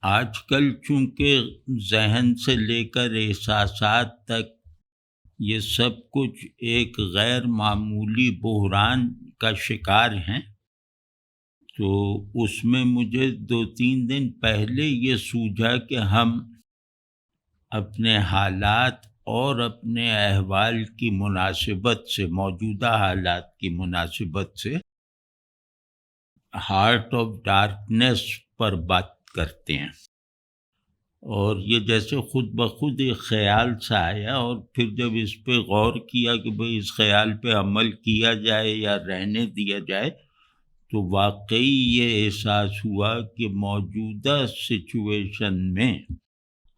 آج کل چونکہ ذہن سے لے کر احساسات تک یہ سب کچھ ایک غیر معمولی بحران کا شکار ہیں، تو اس میں مجھے 2-3 دن پہلے یہ سوجھا کہ ہم اپنے حالات اور اپنے احوال کی مناسبت سے، موجودہ حالات کی مناسبت سے ہارٹ آف ڈارکنیس پر بات کرتے ہیں۔ اور یہ جیسے خود بخود ایک خیال سا آیا، اور پھر جب اس پہ غور کیا کہ بھئی اس خیال پہ عمل کیا جائے یا رہنے دیا جائے، تو واقعی یہ احساس ہوا کہ موجودہ سچویشن میں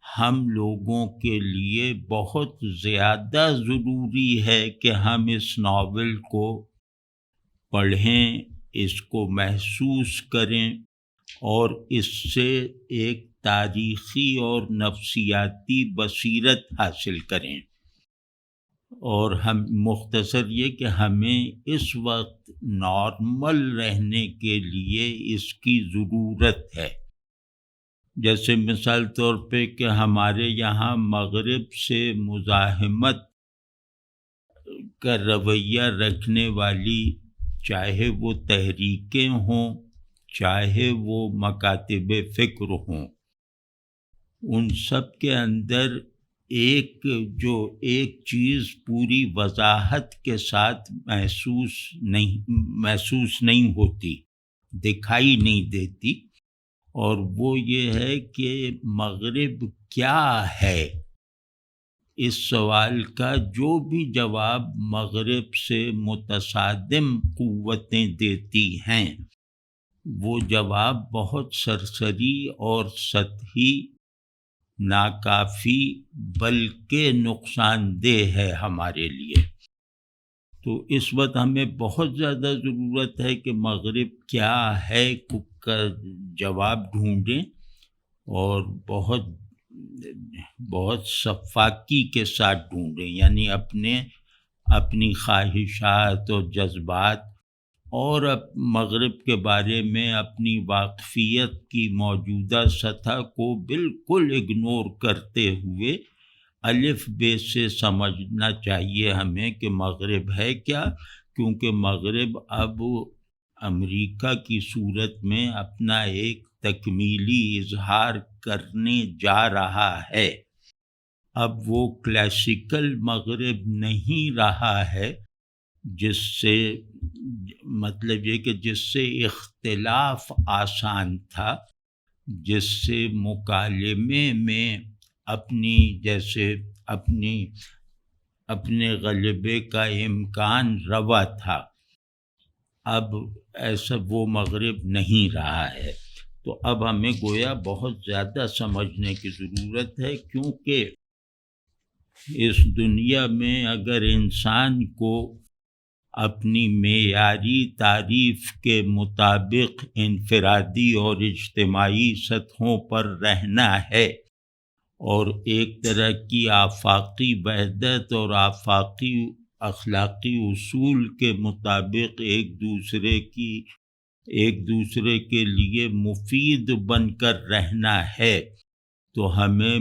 ہم لوگوں کے لیے بہت زیادہ ضروری ہے کہ ہم اس ناول کو پڑھیں، اس کو محسوس کریں اور اس سے ایک تاریخی اور نفسیاتی بصیرت حاصل کریں۔ اور ہم مختصر یہ کہ ہمیں اس وقت نارمل رہنے کے لیے اس کی ضرورت ہے۔ جیسے مثال طور پہ کہ ہمارے یہاں مغرب سے مزاحمت کا رویہ رکھنے والی، چاہے وہ تحریکیں ہوں، چاہے وہ مکاتب فکر ہوں، ان سب کے اندر ایک چیز پوری وضاحت کے ساتھ محسوس نہیں ہوتی، دکھائی نہیں دیتی، اور وہ یہ ہے کہ مغرب کیا ہے۔ اس سوال کا جو بھی جواب مغرب سے متصادم قوتیں دیتی ہیں، وہ جواب بہت سرسری اور سطحی، ناکافی، بلکہ نقصان دہ ہے ہمارے لیے۔ تو اس وقت ہمیں بہت زیادہ ضرورت ہے کہ مغرب کیا ہے کا جواب ڈھونڈیں، اور بہت صفاکی کے ساتھ ڈھونڈیں، یعنی اپنی خواہشات اور جذبات اور مغرب کے بارے میں اپنی واقفیت کی موجودہ سطح کو بالکل اگنور کرتے ہوئے الف بے سے سمجھنا چاہیے ہمیں کہ مغرب ہے کیا، کیونکہ مغرب اب امریکہ کی صورت میں اپنا ایک تکمیلی اظہار کرنے جا رہا ہے۔ اب وہ کلاسیکل مغرب نہیں رہا ہے، جس سے مطلب یہ کہ جس سے اختلاف آسان تھا، جس سے مکالمے میں اپنے غلبے کا امکان روا تھا۔ اب ایسا وہ مغرب نہیں رہا ہے۔ تو اب ہمیں گویا بہت زیادہ سمجھنے کی ضرورت ہے، کیونکہ اس دنیا میں اگر انسان کو اپنی معیاری تعریف کے مطابق انفرادی اور اجتماعی سطحوں پر رہنا ہے، اور ایک طرح کی آفاقی وحدت اور آفاقی اخلاقی اصول کے مطابق ایک دوسرے کے لیے مفید بن کر رہنا ہے، تو ہمیں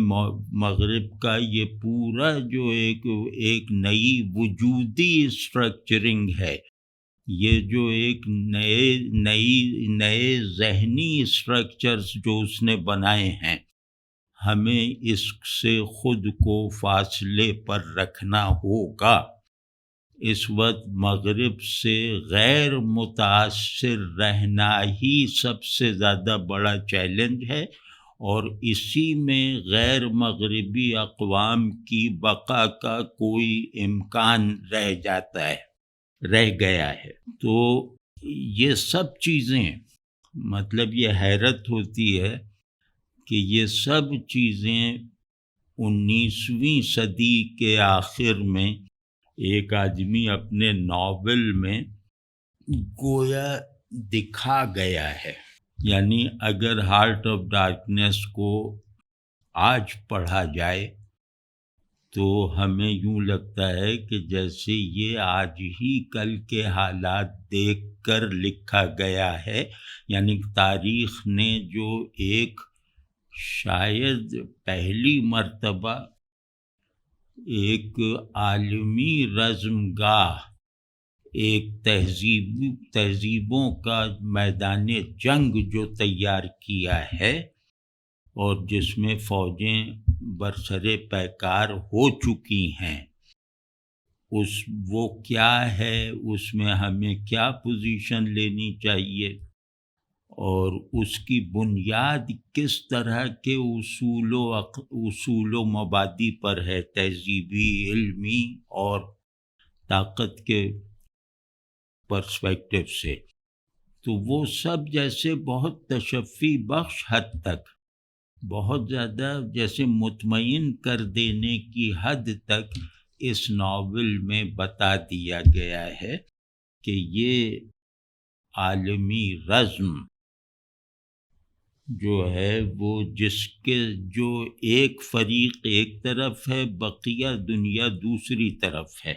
مغرب کا یہ پورا جو ایک نئی وجودی اسٹرکچرنگ ہے، یہ جو ایک نئے ذہنی اسٹرکچرز جو اس نے بنائے ہیں، ہمیں اس سے خود کو فاصلے پر رکھنا ہوگا۔ اس وقت مغرب سے غیر متاثر رہنا ہی سب سے زیادہ بڑا چیلنج ہے، اور اسی میں غیر مغربی اقوام کی بقا کا کوئی امکان رہ گیا ہے۔ تو یہ سب چیزیں، مطلب یہ حیرت ہوتی ہے کہ یہ سب چیزیں 19ویں صدی کے آخر میں ایک آدمی اپنے ناول میں گویا دکھا گیا ہے۔ یعنی اگر ہارٹ آف ڈارکنیس کو آج پڑھا جائے تو ہمیں یوں لگتا ہے کہ جیسے یہ آج ہی کل کے حالات دیکھ کر لکھا گیا ہے، یعنی تاریخ نے جو ایک شاید پہلی مرتبہ ایک عالمی رزمگاہ، ایک تہذیبوں کا میدان جنگ جو تیار کیا ہے اور جس میں فوجیں برسر پیکار ہو چکی ہیں، وہ کیا ہے، اس میں ہمیں کیا پوزیشن لینی چاہیے، اور اس کی بنیاد کس طرح کے اصول و مبادی پر ہے، تہذیبی، علمی اور طاقت کے پرسپیکٹو سے۔ تو وہ سب جیسے بہت تشفی بخش حد تک، بہت زیادہ جیسے مطمئن کر دینے کی حد تک اس ناول میں بتا دیا گیا ہے کہ یہ عالمی رزم جو ہے وہ جس کے جو ایک فریق ایک طرف ہے، بقیہ دنیا دوسری طرف ہے،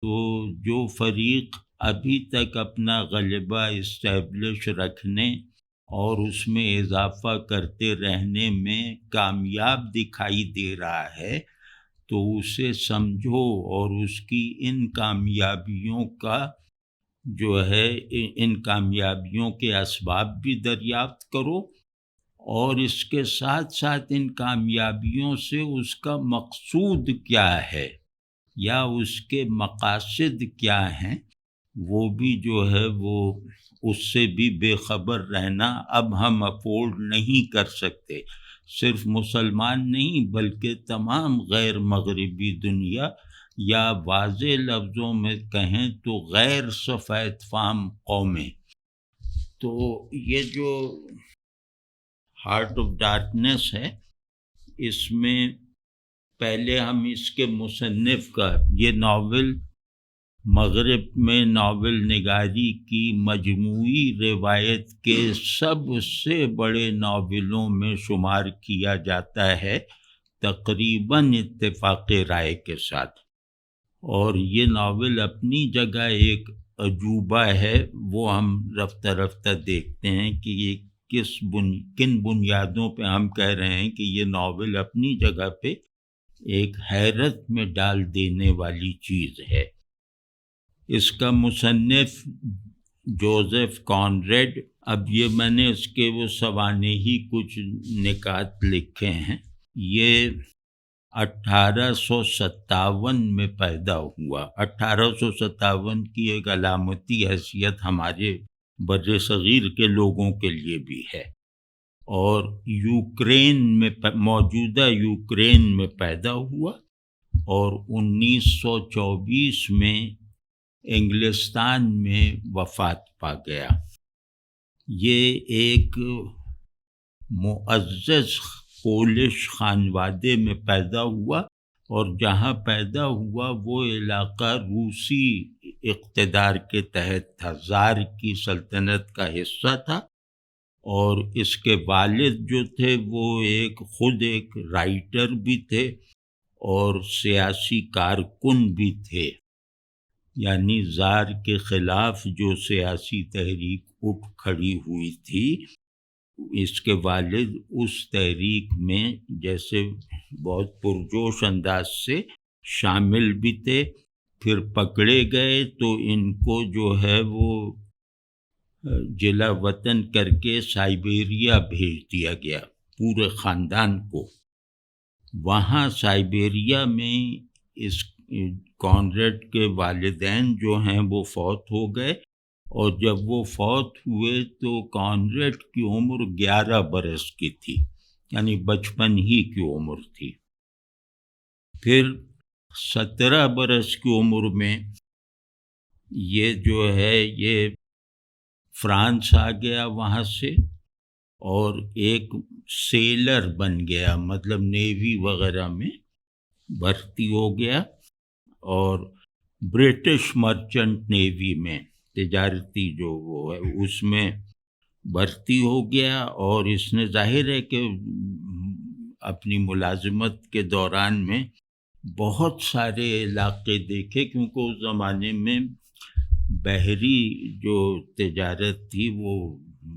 تو جو فریق ابھی تک اپنا غلبہ اسٹیبلش رکھنے اور اس میں اضافہ کرتے رہنے میں کامیاب دکھائی دے رہا ہے، تو اسے سمجھو اور اس کی ان کامیابیوں کا جو ہے ان کامیابیوں کے اسباب بھی دریافت کرو، اور اس کے ساتھ ساتھ ان کامیابیوں سے اس کا مقصود کیا ہے یا اس کے مقاصد کیا ہیں، وہ بھی جو ہے وہ اس سے بھی بے خبر رہنا اب ہم افورڈ نہیں کر سکتے۔ صرف مسلمان نہیں بلکہ تمام غیر مغربی دنیا، یا واضح لفظوں میں کہیں تو غیر سفید فام قومیں۔ تو یہ جو ہارٹ آف ڈارکنیس ہے، اس میں پہلے ہم اس کے مصنف کا، یہ ناول مغرب میں ناول نگاری کی مجموعی روایت کے سب سے بڑے ناولوں میں شمار کیا جاتا ہے، تقریباً اتفاق رائے کے ساتھ۔ اور یہ ناول اپنی جگہ ایک عجوبہ ہے، وہ ہم رفتہ رفتہ دیکھتے ہیں کہ یہ کن بنیادوں پہ ہم کہہ رہے ہیں کہ یہ ناول اپنی جگہ پہ ایک حیرت میں ڈال دینے والی چیز ہے۔ اس کا مصنف جوزف کانریڈ، اب یہ میں نے اس کے وہ سوانحی کچھ نکات لکھے ہیں۔ یہ 1857 میں پیدا ہوا۔ 1857 کی ایک علامتی حیثیت ہمارے بر صغیر کے لوگوں کے لیے بھی ہے، اور یوکرین میں موجودہ یوکرین میں پیدا ہوا، اور 1924 میں انگلستان میں وفات پا گیا۔ یہ ایک معزز پولش خانوادے میں پیدا ہوا، اور جہاں پیدا ہوا وہ علاقہ روسی اقتدار کے تحت تھا، زار کی سلطنت کا حصہ تھا، اور اس کے والد جو تھے وہ خود ایک رائٹر بھی تھے اور سیاسی کارکن بھی تھے، یعنی زار کے خلاف جو سیاسی تحریک اٹھ کھڑی ہوئی تھی، اس کے والد اس تحریک میں جیسے بہت پرجوش انداز سے شامل بھی تھے۔ پھر پکڑے گئے تو ان کو جو ہے وہ جلا وطن کر کے سائبیریا بھیج دیا گیا، پورے خاندان کو۔ وہاں سائبیریا میں اس کانریڈ کے والدین جو ہیں وہ فوت ہو گئے، اور جب وہ فوت ہوئے تو کانریڈ کی عمر 11 برس کی تھی، یعنی بچپن ہی کی عمر تھی۔ پھر 17 برس کی عمر میں یہ جو ہے یہ فرانس آ گیا وہاں سے، اور ایک سیلر بن گیا، مطلب نیوی وغیرہ میں بھرتی ہو گیا، اور برٹش مرچنٹ نیوی میں، تجارتی جو وہ ہے اس میں بھرتی ہو گیا۔ اور اس نے ظاہر ہے کہ اپنی ملازمت کے دوران میں بہت سارے علاقے دیکھے، کیونکہ اس زمانے میں بحری جو تجارت تھی وہ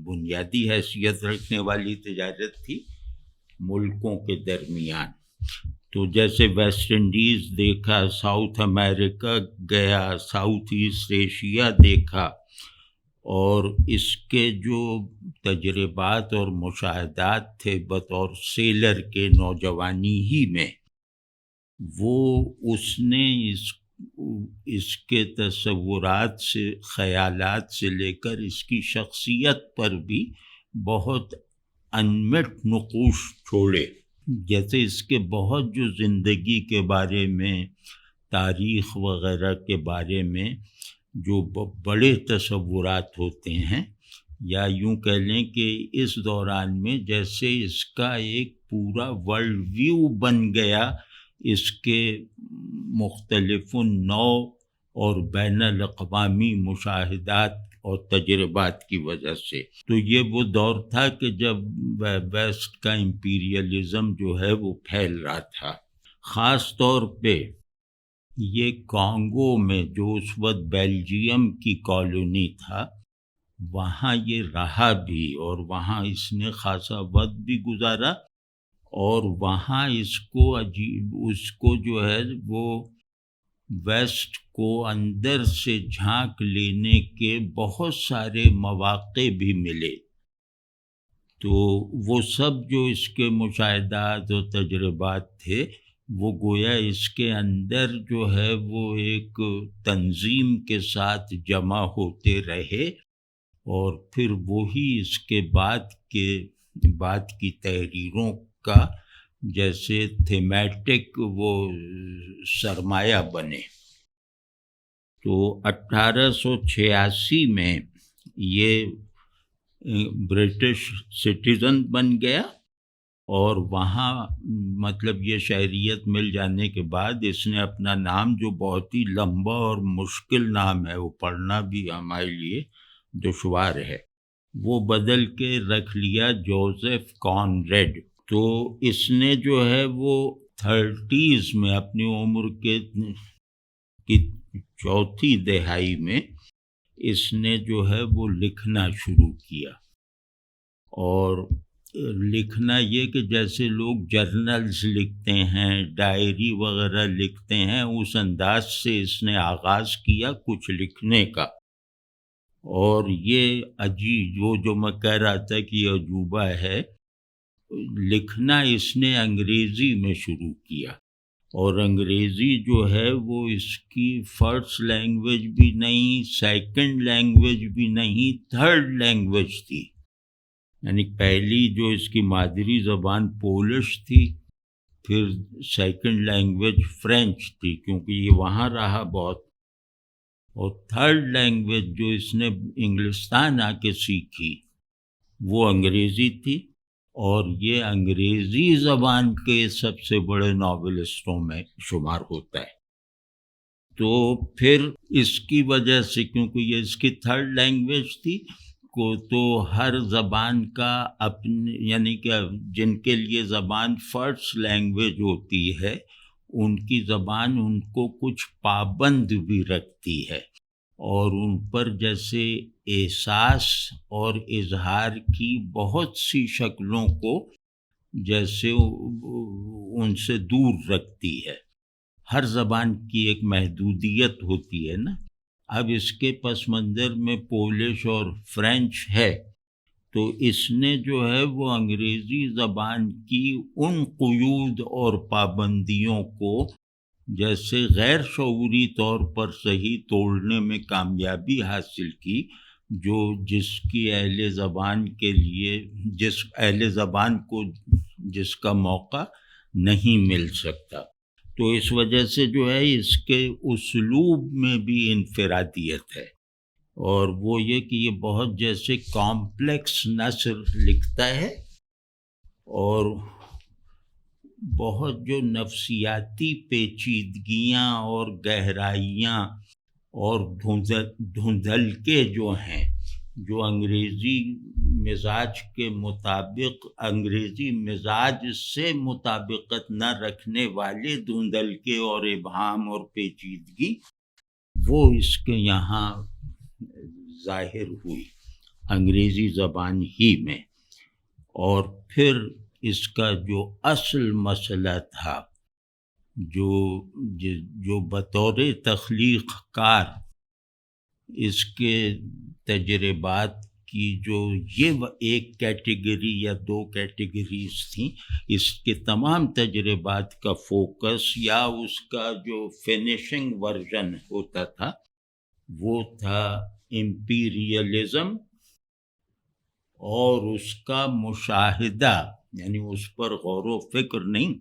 بنیادی حیثیت رکھنے والی تجارت تھی ملکوں کے درمیان. تو جیسے ویسٹ انڈیز دیکھا، ساؤتھ امریکہ گیا، ساؤتھ ایسٹ ایشیا دیکھا، اور اس کے جو تجربات اور مشاہدات تھے بطور سیلر کے نوجوانی ہی میں، وہ اس نے اس کے تصورات سے، خیالات سے لے کر اس کی شخصیت پر بھی بہت انمٹ نقوش چھوڑے. جیسے اس کے بہت جو زندگی کے بارے میں، تاریخ وغیرہ کے بارے میں جو بڑے تصورات ہوتے ہیں، یا یوں کہہ لیں کہ اس دوران میں جیسے اس کا ایک پورا ورلڈ ویو بن گیا اس کے مختلف نوع اور بین الاقوامی مشاہدات اور تجربات کی وجہ سے. تو یہ وہ دور تھا کہ جب ویسٹ کا امپیریلزم جو ہے وہ پھیل رہا تھا. خاص طور پہ یہ کانگو میں جو اس وقت بیلجیم کی کالونی تھا، وہاں یہ رہا بھی، اور وہاں اس نے خاصا وقت بھی گزارا، اور وہاں اس کو جو ہے وہ ویسٹ کو اندر سے جھانک لینے کے بہت سارے مواقع بھی ملے. تو وہ سب جو اس کے مشاہدات اور تجربات تھے، وہ گویا اس کے اندر جو ہے وہ ایک تنظیم کے ساتھ جمع ہوتے رہے، اور پھر وہی اس کے بعد کی تحریروں کا جیسے تھیمیٹک وہ سرمایہ بنے. تو 1886 میں یہ برٹش سٹیزن بن گیا، اور وہاں مطلب یہ شہریت مل جانے کے بعد اس نے اپنا نام، جو بہت ہی لمبا اور مشکل نام ہے، وہ پڑھنا بھی ہمارے لیے دشوار ہے، وہ بدل کے رکھ لیا جوزف کانریڈ. تو اس نے جو ہے وہ 30s میں، اپنی عمر کی چوتھی دہائی میں، اس نے جو ہے وہ لکھنا شروع کیا. اور لکھنا یہ کہ جیسے لوگ جرنلز لکھتے ہیں، ڈائری وغیرہ لکھتے ہیں، اس انداز سے اس نے آغاز کیا کچھ لکھنے کا. اور یہ عجیب، وہ جو میں کہہ رہا تھا کہ یہ عجوبہ ہے، لکھنا اس نے انگریزی میں شروع کیا، اور انگریزی جو ہے وہ اس کی فرسٹ لینگویج بھی نہیں، سیکنڈ لینگویج بھی نہیں، تھرڈ لینگویج تھی. یعنی پہلی جو اس کی مادری زبان پولش تھی، پھر سیکنڈ لینگویج فرینچ تھی کیونکہ یہ وہاں رہا بہت، اور تھرڈ لینگویج جو اس نے انگلستان آ کے سیکھی وہ انگریزی تھی. اور یہ انگریزی زبان کے سب سے بڑے ناولسٹوں میں شمار ہوتا ہے. تو پھر اس کی وجہ سے، کیونکہ یہ اس کی تھرڈ لینگویج تھی، تو ہر زبان کا اپنے، یعنی کہ جن کے لیے زبان فرسٹ لینگویج ہوتی ہے، ان کی زبان ان کو کچھ پابند بھی رکھتی ہے، اور ان پر جیسے احساس اور اظہار کی بہت سی شکلوں کو جیسے ان سے دور رکھتی ہے. ہر زبان کی ایک محدودیت ہوتی ہے نا. اب اس کے پس منظر میں پولش اور فرینچ ہے، تو اس نے جو ہے وہ انگریزی زبان کی ان قیود اور پابندیوں کو جیسے غیر شعوری طور پر صحیح توڑنے میں کامیابی حاصل کی، جس کی اہل زبان کے لیے، جس اہل زبان کو جس کا موقع نہیں مل سکتا. تو اس وجہ سے جو ہے اس کے اسلوب میں بھی انفرادیت ہے، اور وہ یہ کہ یہ بہت جیسے کامپلیکس نثر لکھتا ہے، اور بہت جو نفسیاتی پیچیدگیاں اور گہرائیاں اور دھندلکے جو ہیں، جو انگریزی مزاج کے مطابق، انگریزی مزاج سے مطابقت نہ رکھنے والے دھندلکے اور ابہام اور پیچیدگی، وہ اس کے یہاں ظاہر ہوئی. انگریزی زبان ہی میں. اور پھر اس کا جو اصل مسئلہ تھا، جو بطور تخلیق کار اس کے تجربات کی جو یہ ایک کیٹیگری یا دو کیٹیگریز تھیں، اس کے تمام تجربات کا فوکس یا اس کا جو فنیشنگ ورژن ہوتا تھا وہ تھا امپیریلزم، اور اس کا مشاہدہ، یعنی اس پر غور و فکر نہیں،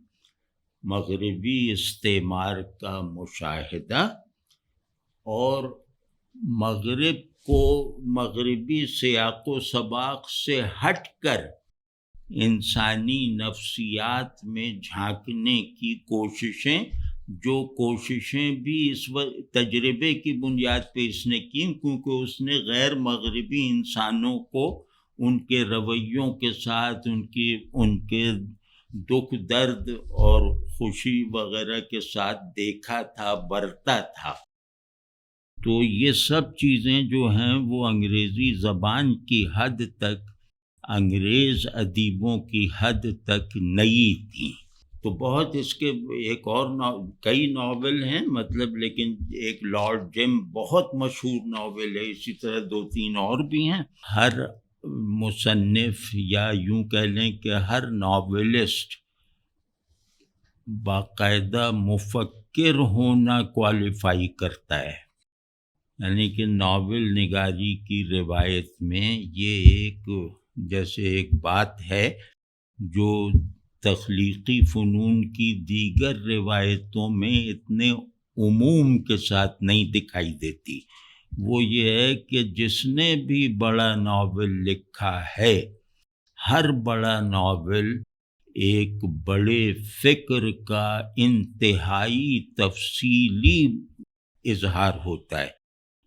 مغربی استعمار کا مشاہدہ، اور مغرب کو مغربی سیاق و سباق سے ہٹ کر انسانی نفسیات میں جھانکنے کی کوششیں، جو کوششیں بھی اس تجربے کی بنیاد پہ اس نے کی، کیونکہ اس نے غیر مغربی انسانوں کو ان کے رویوں کے ساتھ، ان کے دکھ درد اور خوشی وغیرہ کے ساتھ دیکھا تھا، برتا تھا. تو یہ سب چیزیں جو ہیں وہ انگریزی زبان کی حد تک، انگریز ادیبوں کی حد تک نئی تھیں. تو بہت اس کے ایک اور کئی ناول ہیں مطلب، لیکن ایک لارڈ جم بہت مشہور ناول ہے، اسی طرح دو تین اور بھی ہیں. ہر مصنف یا یوں کہہ لیں کہ ہر ناولسٹ باقاعدہ مفکر ہونا کوالیفائی کرتا ہے، یعنی کہ ناول نگاری کی روایت میں یہ ایک جیسے ایک بات ہے جو تخلیقی فنون کی دیگر روایتوں میں اتنے عموم کے ساتھ نہیں دکھائی دیتی. وہ یہ ہے کہ جس نے بھی بڑا ناول لکھا ہے، ہر بڑا ناول ایک بڑے فکر کا انتہائی تفصیلی اظہار ہوتا ہے،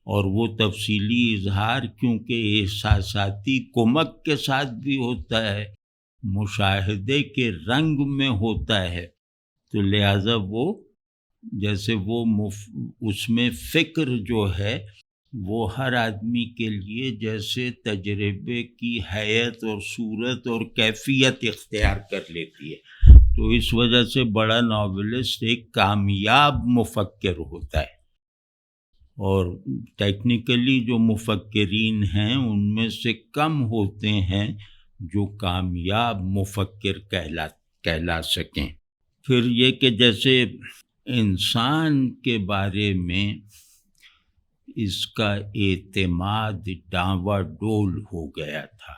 اور وہ تفصیلی اظہار کیونکہ احساساتی کمک کے ساتھ بھی ہوتا ہے، مشاہدے کے رنگ میں ہوتا ہے، تو لہٰذا وہ جیسے وہ اس میں فکر جو ہے وہ ہر آدمی کے لیے جیسے تجربے کی حیت اور صورت اور کیفیت اختیار کر لیتی ہے. تو اس وجہ سے بڑا ناولسٹ ایک کامیاب مفکر ہوتا ہے، اور ٹیکنیکلی جو مفکرین ہیں ان میں سے کم ہوتے ہیں جو کامیاب مفکر کہلا سکیں. پھر یہ کہ جیسے انسان کے بارے میں اس کا اعتماد ڈاواں ڈول ہو گیا تھا،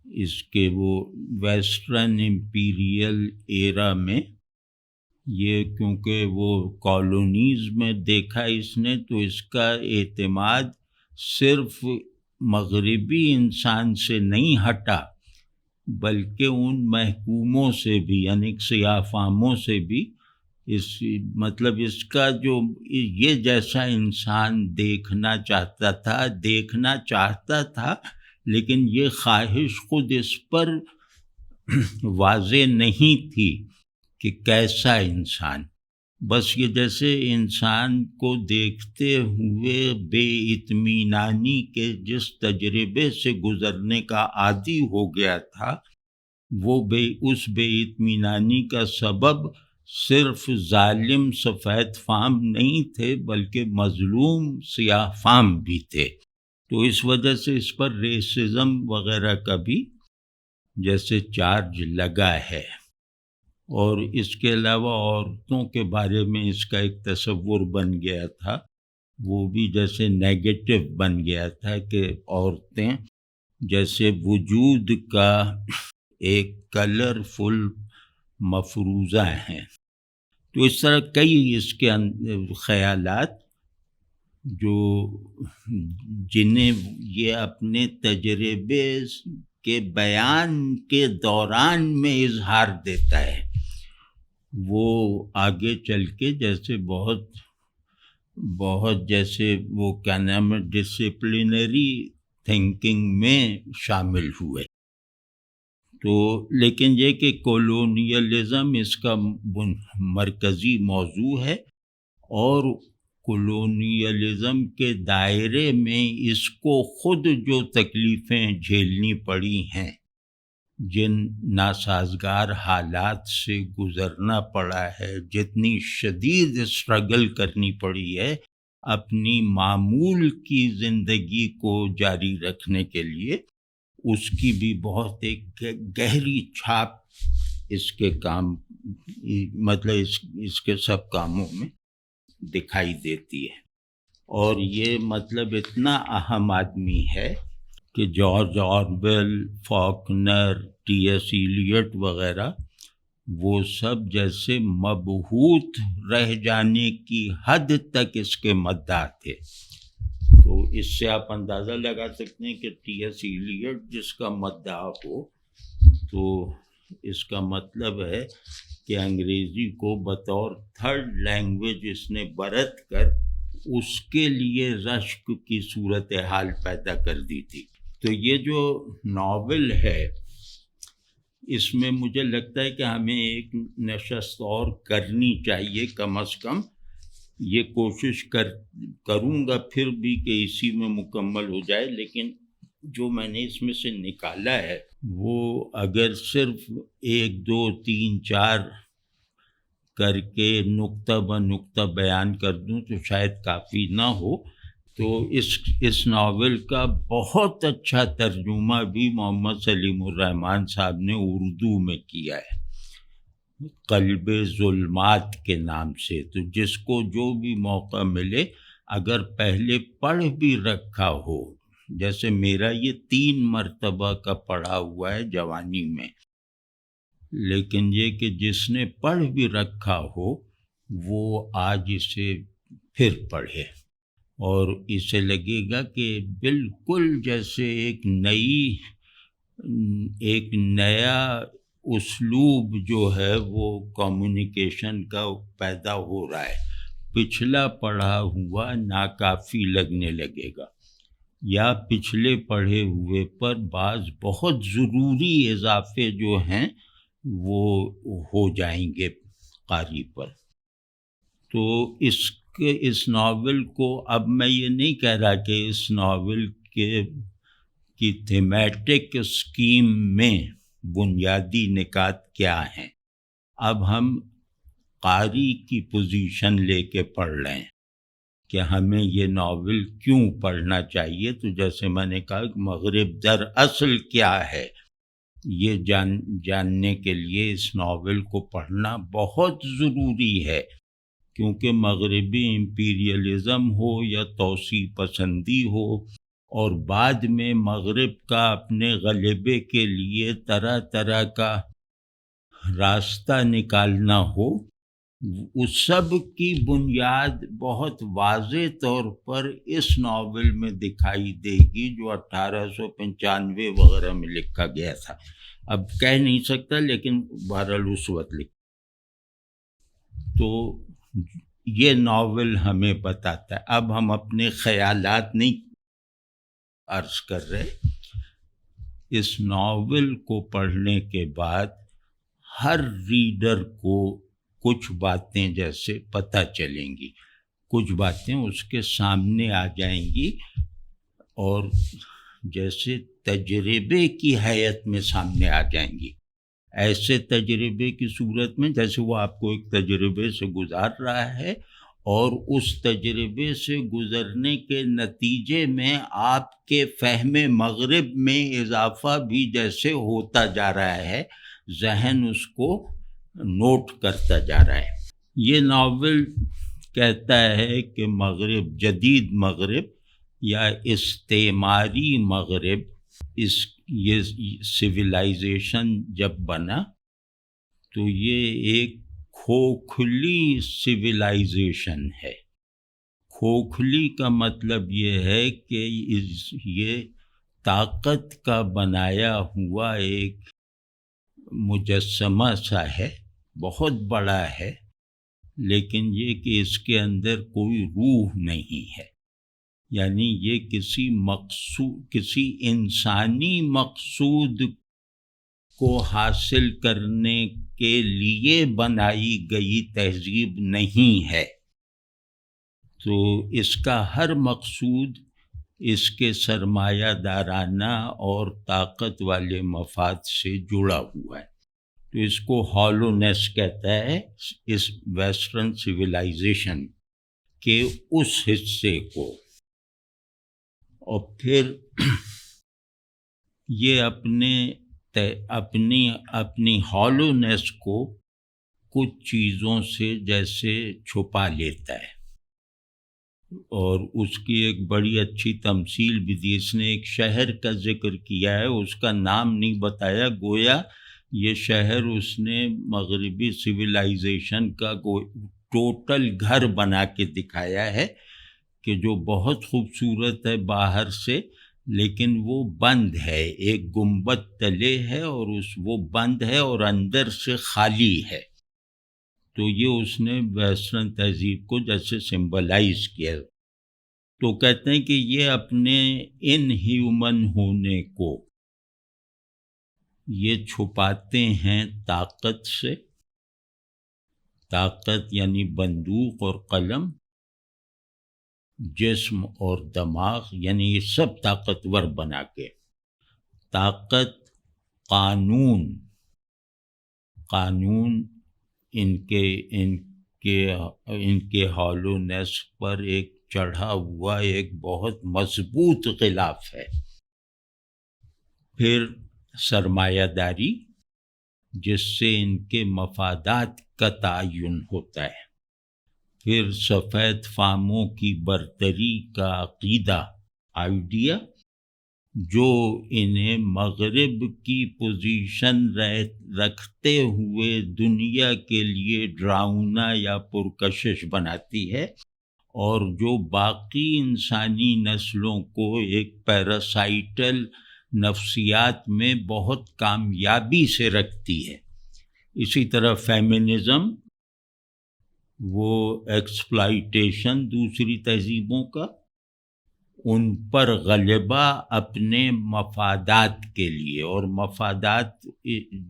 اس کے وہ ویسٹرن امپیریل ایرا میں، یہ کیونکہ وہ کالونیز میں دیکھا اس نے، تو اس کا اعتماد صرف مغربی انسان سے نہیں ہٹا بلکہ ان محکوموں سے بھی، یعنی سیاہ فاموں سے بھی. مطلب اس کا جو یہ جیسا انسان دیکھنا چاہتا تھا لیکن یہ خواہش خود اس پر واضح نہیں تھی کہ کیسا انسان. بس یہ جیسے انسان کو دیکھتے ہوئے بے اطمینانی کے جس تجربے سے گزرنے کا عادی ہو گیا تھا، وہ اس بے اطمینانی کا سبب صرف ظالم سفید فام نہیں تھے بلکہ مظلوم سیاہ فام بھی تھے. تو اس وجہ سے اس پر ریسزم وغیرہ کا بھی جیسے چارج لگا ہے. اور اس کے علاوہ عورتوں کے بارے میں اس کا ایک تصور بن گیا تھا، وہ بھی جیسے نیگیٹو بن گیا تھا کہ عورتیں جیسے وجود کا ایک کلرفل مفروضہ ہیں. تو اس طرح کئی اس کے خیالات جو جنہیں یہ اپنے تجربے کے بیان کے دوران میں اظہار دیتا ہے، وہ آگے چل کے جیسے بہت جیسے وہ کیا نام ہے ڈسپلنری تھنکنگ میں شامل ہوئے. تو لیکن یہ کہ کولونیلزم اس کا مرکزی موضوع ہے، اور کولونیلزم کے دائرے میں اس کو خود جو تکلیفیں جھیلنی پڑی ہیں، جن ناسازگار حالات سے گزرنا پڑا ہے، جتنی شدید اسٹرگل کرنی پڑی ہے اپنی معمول کی زندگی کو جاری رکھنے کے لیے، اس کی بھی بہت ایک گہری چھاپ اس کے کام، مطلب اس کے سب کاموں میں دکھائی دیتی ہے۔ اور یہ مطلب اتنا اہم آدمی ہے کہ George Orwell, Faulkner, T S Eliot وغیرہ وہ سب جیسے مبہوت رہ جانے کی حد تک اس کے مداح تھے۔ تو اس سے آپ اندازہ لگا سکتے ہیں کہ ٹی ایس ایلیٹ جس کا مداح ہو، تو اس کا مطلب ہے کہ انگریزی کو بطور تھرڈ لینگویج اس نے برت کر اس کے لیے رشک کی صورتحال پیدا کر دی تھی۔ تو یہ جو ناول ہے، اس میں مجھے لگتا ہے کہ ہمیں ایک نشست اور کرنی چاہیے، کم از کم یہ کوشش کروں گا پھر بھی کہ اسی میں مکمل ہو جائے، لیکن جو میں نے اس میں سے نکالا ہے وہ اگر صرف 1 2 3 4 کر کے نقطہ بہ نقطہ بیان کر دوں تو شاید کافی نہ ہو۔ تو اس ناول کا بہت اچھا ترجمہ بھی محمد سلیم الرحمن صاحب نے اردو میں کیا ہے، قلب ظلمات کے نام سے۔ تو جس کو جو بھی موقع ملے، اگر پہلے پڑھ بھی رکھا ہو، جیسے میرا یہ 3 مرتبہ کا پڑھا ہوا ہے جوانی میں، لیکن یہ کہ جس نے پڑھ بھی رکھا ہو وہ آج اسے پھر پڑھے، اور اسے لگے گا کہ بالکل جیسے ایک نیا اسلوب جو ہے وہ کمیونیکیشن کا پیدا ہو رہا ہے، پچھلا پڑھا ہوا ناکافی لگنے لگے گا، یا پچھلے پڑھے ہوئے پر بعض بہت ضروری اضافے جو ہیں وہ ہو جائیں گے قاری پر۔ تو اس ناول کو، اب میں یہ نہیں کہہ رہا کہ اس ناول کی تھیمیٹک اسکیم میں بنیادی نکات کیا ہیں، اب ہم قاری کی پوزیشن لے کے پڑھ رہے ہیں کہ ہمیں یہ ناول کیوں پڑھنا چاہیے۔ تو جیسے میں نے کہا کہ مغرب در اصل کیا ہے، یہ جاننے کے لیے اس ناول کو پڑھنا بہت ضروری ہے، کیونکہ مغربی امپیریلزم ہو یا توسیع پسندی ہو، اور بعد میں مغرب کا اپنے غلبے کے لیے طرح طرح کا راستہ نکالنا ہو، اس سب کی بنیاد بہت واضح طور پر اس ناول میں دکھائی دے گی جو 1895 وغیرہ میں لکھا گیا تھا۔ اب کہہ نہیں سکتا، لیکن بہرحال اس وقت تو یہ ناول ہمیں بتاتا ہے۔ اب ہم اپنے خیالات نہیں عرض کر رہے، اس ناول کو پڑھنے کے بعد ہر ریڈر کو کچھ باتیں جیسے پتہ چلیں گی، کچھ باتیں اس کے سامنے آ جائیں گی، اور جیسے تجربے کی حیت میں سامنے آ جائیں گی، ایسے تجربے کی صورت میں جیسے وہ آپ کو ایک تجربے سے گزار رہا ہے، اور اس تجربے سے گزرنے کے نتیجے میں آپ کے فہم مغرب میں اضافہ بھی جیسے ہوتا جا رہا ہے، ذہن اس کو نوٹ کرتا جا رہا ہے۔ یہ ناول کہتا ہے کہ مغرب، جدید مغرب یا استعماری مغرب، یہ سویلائزیشن جب بنا تو یہ ایک کھوکھلی سویلائزیشن ہے۔ کھوکھلی کا مطلب یہ ہے کہ یہ طاقت کا بنایا ہوا ایک مجسمہ سا ہے، بہت بڑا ہے، لیکن یہ کہ اس کے اندر کوئی روح نہیں ہے، یعنی یہ کسی انسانی مقصود کو حاصل کرنے کے لیے بنائی گئی تہذیب نہیں ہے۔ تو اس کا ہر مقصود اس کے سرمایہ دارانہ اور طاقت والے مفاد سے جڑا ہوا ہے. تو اس کو ہالونیس کہتا ہے اس ویسٹرن سویلائزیشن کے اس حصے کو. اور پھر یہ اپنی ہالونیس کو کچھ چیزوں سے جیسے چھپا لیتا ہے. اور اس کی ایک بڑی اچھی تمثیل بھی دی. اس نے ایک شہر کا ذکر کیا ہے، اس کا نام نہیں بتایا، گویا یہ شہر اس نے مغربی سویلائزیشن کا ٹوٹل گھر بنا کے دکھایا ہے کہ جو بہت خوبصورت ہے باہر سے، لیکن وہ بند ہے. ایک گنبد تلے ہے اور وہ بند ہے اور اندر سے خالی ہے. تو یہ اس نے ویسٹرن تہذیب کو جیسے سمبلائز کیا. تو کہتے ہیں کہ یہ اپنے ان ہیومن ہونے کو یہ چھپاتے ہیں طاقت سے. طاقت یعنی بندوق اور قلم، جسم اور دماغ یعنی یہ سب طاقتور بنا کے. طاقت، قانون ان کے ہالونیس پر ایک چڑھا ہوا ایک بہت مضبوط غلاف ہے. پھر سرمایہ داری، جس سے ان کے مفادات کا تعین ہوتا ہے. پھر سفید فاموں کی برتری کا عقیدہ، آئیڈیا، جو انہیں مغرب کی پوزیشن رکھتے ہوئے دنیا کے لیے ڈراؤنا یا پرکشش بناتی ہے، اور جو باقی انسانی نسلوں کو ایک پیراسائٹل نفسیات میں بہت کامیابی سے رکھتی ہے. اسی طرح فیمنزم، وہ ایکسپلائٹیشن دوسری تہذیبوں کا، ان پر غلبہ اپنے مفادات کے لیے، اور مفادات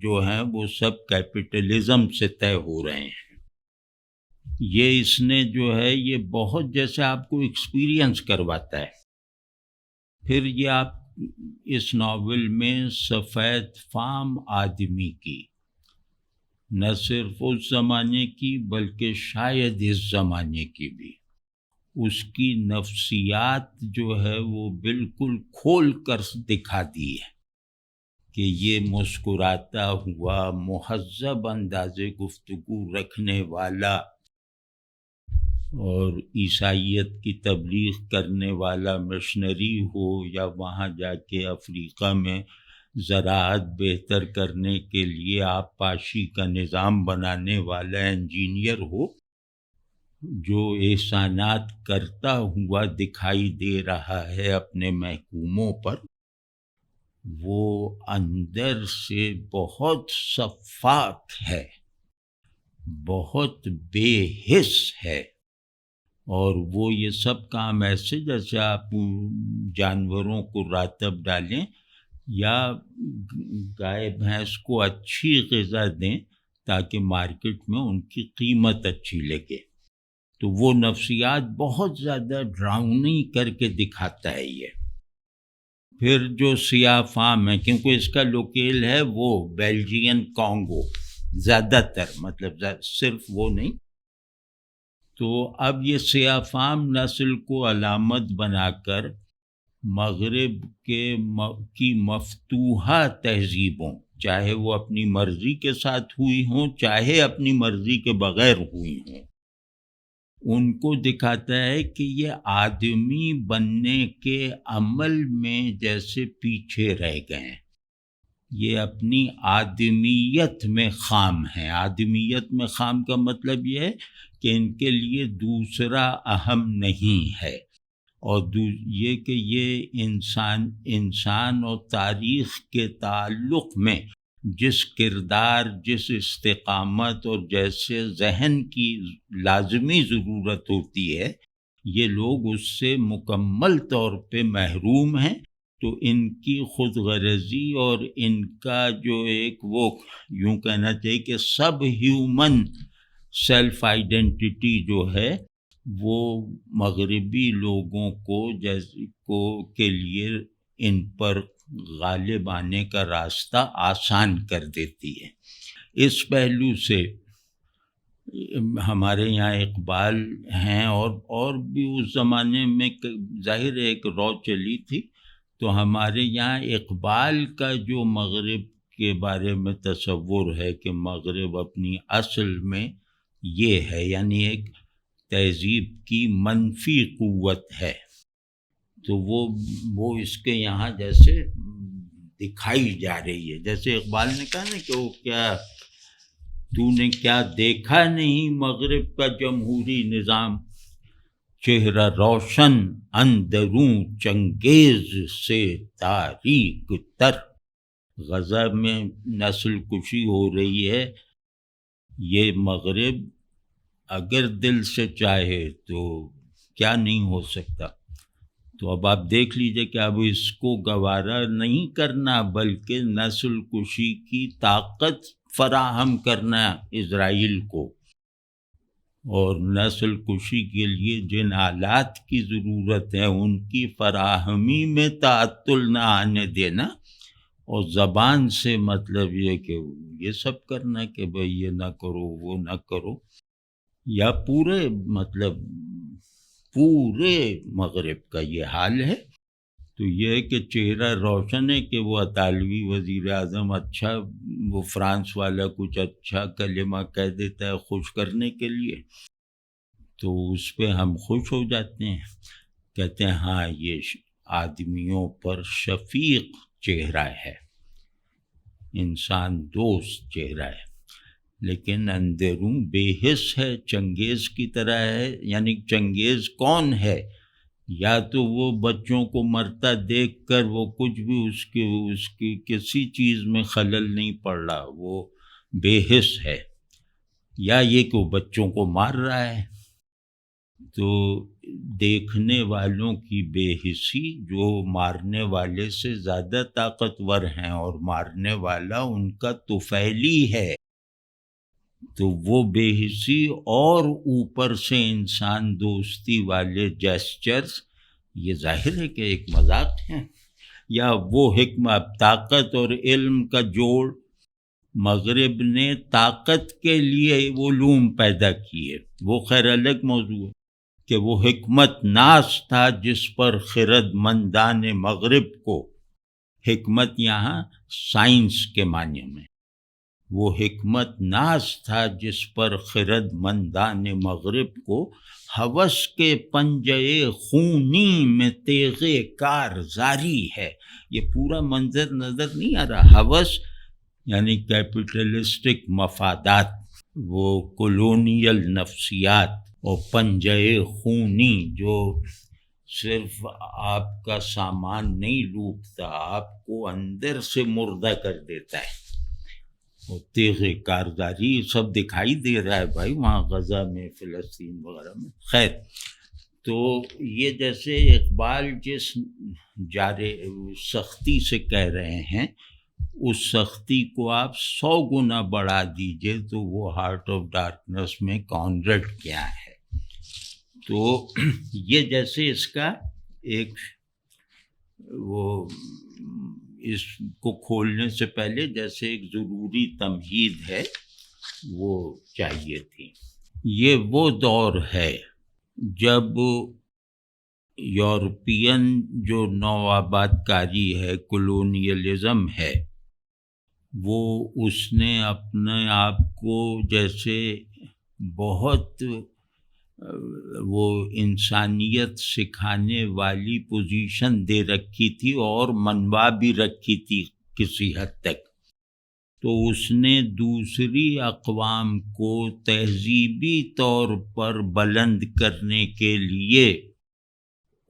جو ہیں وہ سب کیپٹلزم سے طے ہو رہے ہیں. یہ اس نے جو ہے یہ بہت جیسے آپ کو ایکسپیرینس کرواتا ہے. پھر یہ آپ اس ناول میں سفید فام آدمی کی، نہ صرف اس زمانے کی بلکہ شاید اس زمانے کی بھی، اس کی نفسیات جو ہے وہ بالکل کھول کر دکھا دی ہے کہ یہ مسکراتا ہوا مہذب انداز گفتگو رکھنے والا اور عیسائیت کی تبلیغ کرنے والا مشنری ہو، یا وہاں جا کے افریقہ میں زراعت بہتر کرنے کے لیے آبپاشی کا نظام بنانے والا انجینئر ہو، جو احسانات کرتا ہوا دکھائی دے رہا ہے اپنے محکوموں پر، وہ اندر سے بہت شفاف ہے، بہت بے حس ہے. اور وہ یہ سب کام ایسے جیسے آپ جانوروں کو راتب ڈالیں یا گائے بھینس کو اچھی غذا دیں تاکہ مارکیٹ میں ان کی قیمت اچھی لگے. تو وہ نفسیات بہت زیادہ ڈراؤنی کر کے دکھاتا ہے یہ. پھر جو سیاہ فام ہے، کیونکہ اس کا لوکیل ہے وہ بیلجین کانگو زیادہ تر، مطلب صرف وہ نہیں. تو اب یہ سیاہ فام نسل کو علامت بنا کر مغرب کی مفتوحہ تہذیبوں، چاہے وہ اپنی مرضی کے ساتھ ہوئی ہوں چاہے اپنی مرضی کے بغیر ہوئی ہوں، ان کو دکھاتا ہے کہ یہ آدمی بننے کے عمل میں جیسے پیچھے رہ گئے ہیں. یہ اپنی آدمیت میں خام ہیں. آدمیت میں خام کا مطلب یہ ہے کہ ان کے لیے دوسرا اہم نہیں ہے، اور یہ کہ یہ انسان اور تاریخ کے تعلق میں جس کردار، جس استقامت اور جیسے ذہن کی لازمی ضرورت ہوتی ہے، یہ لوگ اس سے مکمل طور پہ محروم ہیں. تو ان کی خود غرضی اور ان کا جو ایک وہ یوں کہنا چاہیے کہ سب ہیومن سیلف آئیڈینٹی جو ہے وہ مغربی لوگوں کو کے لیے ان پر غالب آنے کا راستہ آسان کر دیتی ہے۔ اس پہلو سے ہمارے یہاں اقبال ہیں اور بھی اس زمانے میں ظاہر ایک رو چلی تھی، تو ہمارے یہاں اقبال کا جو مغرب کے بارے میں تصور ہے کہ مغرب اپنی اصل میں یہ ہے، یعنی ایک تہذیب کی منفی قوت ہے، تو وہ اس کے یہاں جیسے دکھائی جا رہی ہے۔ جیسے اقبال نے کہا نا کہ وہ تو نے کیا دیکھا نہیں مغرب کا جمہوری نظام، چہرہ روشن اندروں چنگیز سے تاریک تر۔ غزہ میں نسل کشی ہو رہی ہے، یہ مغرب اگر دل سے چاہے تو کیا نہیں ہو سکتا۔ تو اب آپ دیکھ لیجئے کہ اب اس کو گوارا نہیں کرنا، بلکہ نسل کشی کی طاقت فراہم کرنا اسرائیل کو، اور نسل کشی کے لیے جن آلات کی ضرورت ہے ان کی فراہمی میں تعطل نہ آنے دینا، اور زبان سے مطلب یہ کہ یہ سب کرنا کہ بھئی یہ نہ کرو وہ نہ کرو، یا پورے مغرب کا یہ حال ہے۔ تو یہ ہے کہ چہرہ روشن ہے کہ وہ اطالوی وزیر اعظم اچھا، وہ فرانس والا کچھ اچھا کلمہ کہہ دیتا ہے خوش کرنے کے لیے، تو اس پہ ہم خوش ہو جاتے ہیں، کہتے ہیں ہاں یہ آدمیوں پر شفیق چہرہ ہے، انسان دوست چہرہ ہے، لیکن اندروں بے حس ہے، چنگیز کی طرح ہے۔ یعنی چنگیز کون ہے؟ یا تو وہ بچوں کو مرتا دیکھ کر وہ کچھ بھی اس کی کسی چیز میں خلل نہیں پڑ رہا، وہ بے حس ہے، یا یہ کہ وہ بچوں کو مار رہا ہے۔ تو دیکھنے والوں کی بے حسی جو مارنے والے سے زیادہ طاقتور ہیں، اور مارنے والا ان کا طفیلی ہے، تو وہ بے حسی اور اوپر سے انسان دوستی والے جیسچرز، یہ ظاہر ہے کہ ایک مذاق ہے۔ یا وہ حکمت، طاقت اور علم کا جوڑ، مغرب نے طاقت کے لیے علوم پیدا کیے، وہ خیر الگ موضوع ہے کہ وہ حکمت ناز تھا جس پر خرد مندان مغرب کو، حکمت یہاں سائنس کے معنی میں، وہ حکمت ناز تھا جس پر خرد مندان مغرب کو ہوس کے پنجے خونی میں تیغ کار زاری ہے۔ یہ پورا منظر نظر نہیں آ رہا؟ ہوس یعنی کیپٹلسٹک مفادات، وہ کولونیل نفسیات، اور پنجے خونی جو صرف آپ کا سامان نہیں لوٹتا، آپ کو اندر سے مردہ کر دیتا ہے، اور تیغ کارزاری سب دکھائی دے رہا ہے بھائی وہاں غزہ میں، فلسطین وغیرہ میں۔ خیر، تو یہ جیسے اقبال جس سختی سے کہہ رہے ہیں، اس سختی کو آپ 100 گنا بڑھا دیجئے تو وہ ہارٹ آف ڈارکنس میں کانریڈ کیا ہے۔ تو یہ جیسے اس کا ایک وہ اس کو کھولنے سے پہلے جیسے ایک ضروری تمہید ہے وہ چاہیے تھی۔ یہ وہ دور ہے جب یورپین جو نو آباد کاری ہے، کولونیلزم ہے، وہ اس نے اپنے آپ کو جیسے بہت وہ انسانیت سکھانے والی پوزیشن دے رکھی تھی، اور منوا بھی رکھی تھی کسی حد تک، تو اس نے دوسری اقوام کو تہذیبی طور پر بلند کرنے کے لیے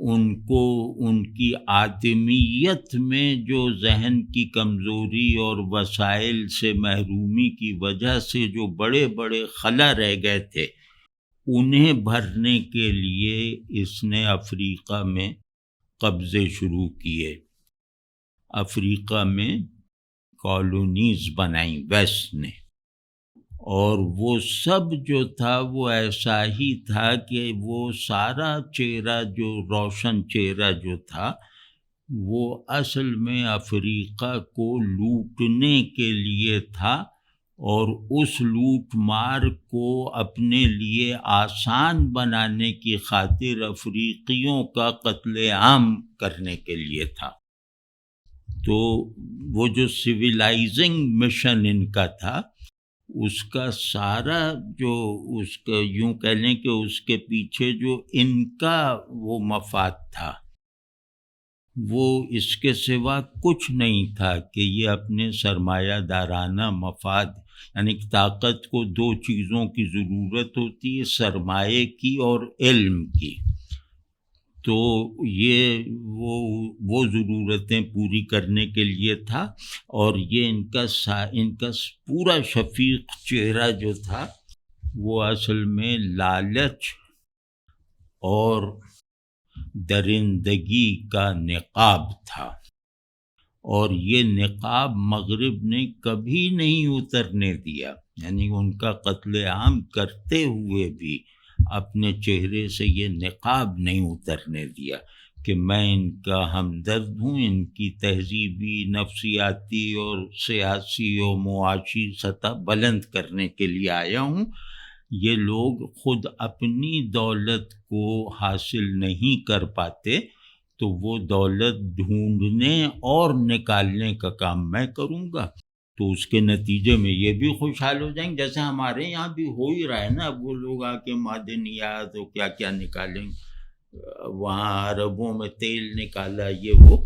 ان کو ان کی آدمیت میں جو ذہن کی کمزوری اور وسائل سے محرومی کی وجہ سے جو بڑے بڑے خلا رہ گئے تھے، انہیں بھرنے کے لیے اس نے افریقہ میں قبضے شروع کیے، افریقہ میں کالونیز بنائیں ویسٹ نے، اور وہ سب جو تھا وہ ایسا ہی تھا کہ وہ سارا چہرہ جو روشن چہرہ جو تھا وہ اصل میں افریقہ کو لوٹنے کے لیے تھا، اور اس لوٹ مار کو اپنے لیے آسان بنانے کی خاطر افریقیوں کا قتل عام کرنے کے لیے تھا۔ تو وہ جو سویلائزنگ مشن ان کا تھا، اس کا سارا جو اس کا یوں کہہ لیں کہ اس کے پیچھے جو ان کا وہ مفاد تھا، وہ اس کے سوا کچھ نہیں تھا کہ یہ اپنے سرمایہ دارانہ مفاد، یعنی طاقت کو دو چیزوں کی ضرورت ہوتی ہے، سرمایے کی اور علم کی، تو یہ وہ ضرورتیں پوری کرنے کے لیے تھا۔ اور یہ ان کا پورا شفیق چہرہ جو تھا وہ اصل میں لالچ اور درندگی کا نقاب تھا، اور یہ نقاب مغرب نے کبھی نہیں اترنے دیا، یعنی ان کا قتل عام کرتے ہوئے بھی اپنے چہرے سے یہ نقاب نہیں اترنے دیا کہ میں ان کا ہمدرد ہوں، ان کی تہذیبی، نفسیاتی اور سیاسی اور معاشی سطح بلند کرنے کے لیے آیا ہوں۔ یہ لوگ خود اپنی دولت کو حاصل نہیں کر پاتے تو وہ دولت ڈھونڈنے اور نکالنے کا کام میں کروں گا، تو اس کے نتیجے میں یہ بھی خوشحال ہو جائیں گے، جیسے ہمارے یہاں بھی ہو ہی رہا ہے نا۔ اب وہ لوگ آ کے معدنیات اور کیا کیا نکالیں، وہاں عربوں میں تیل نکالا یہ وہ،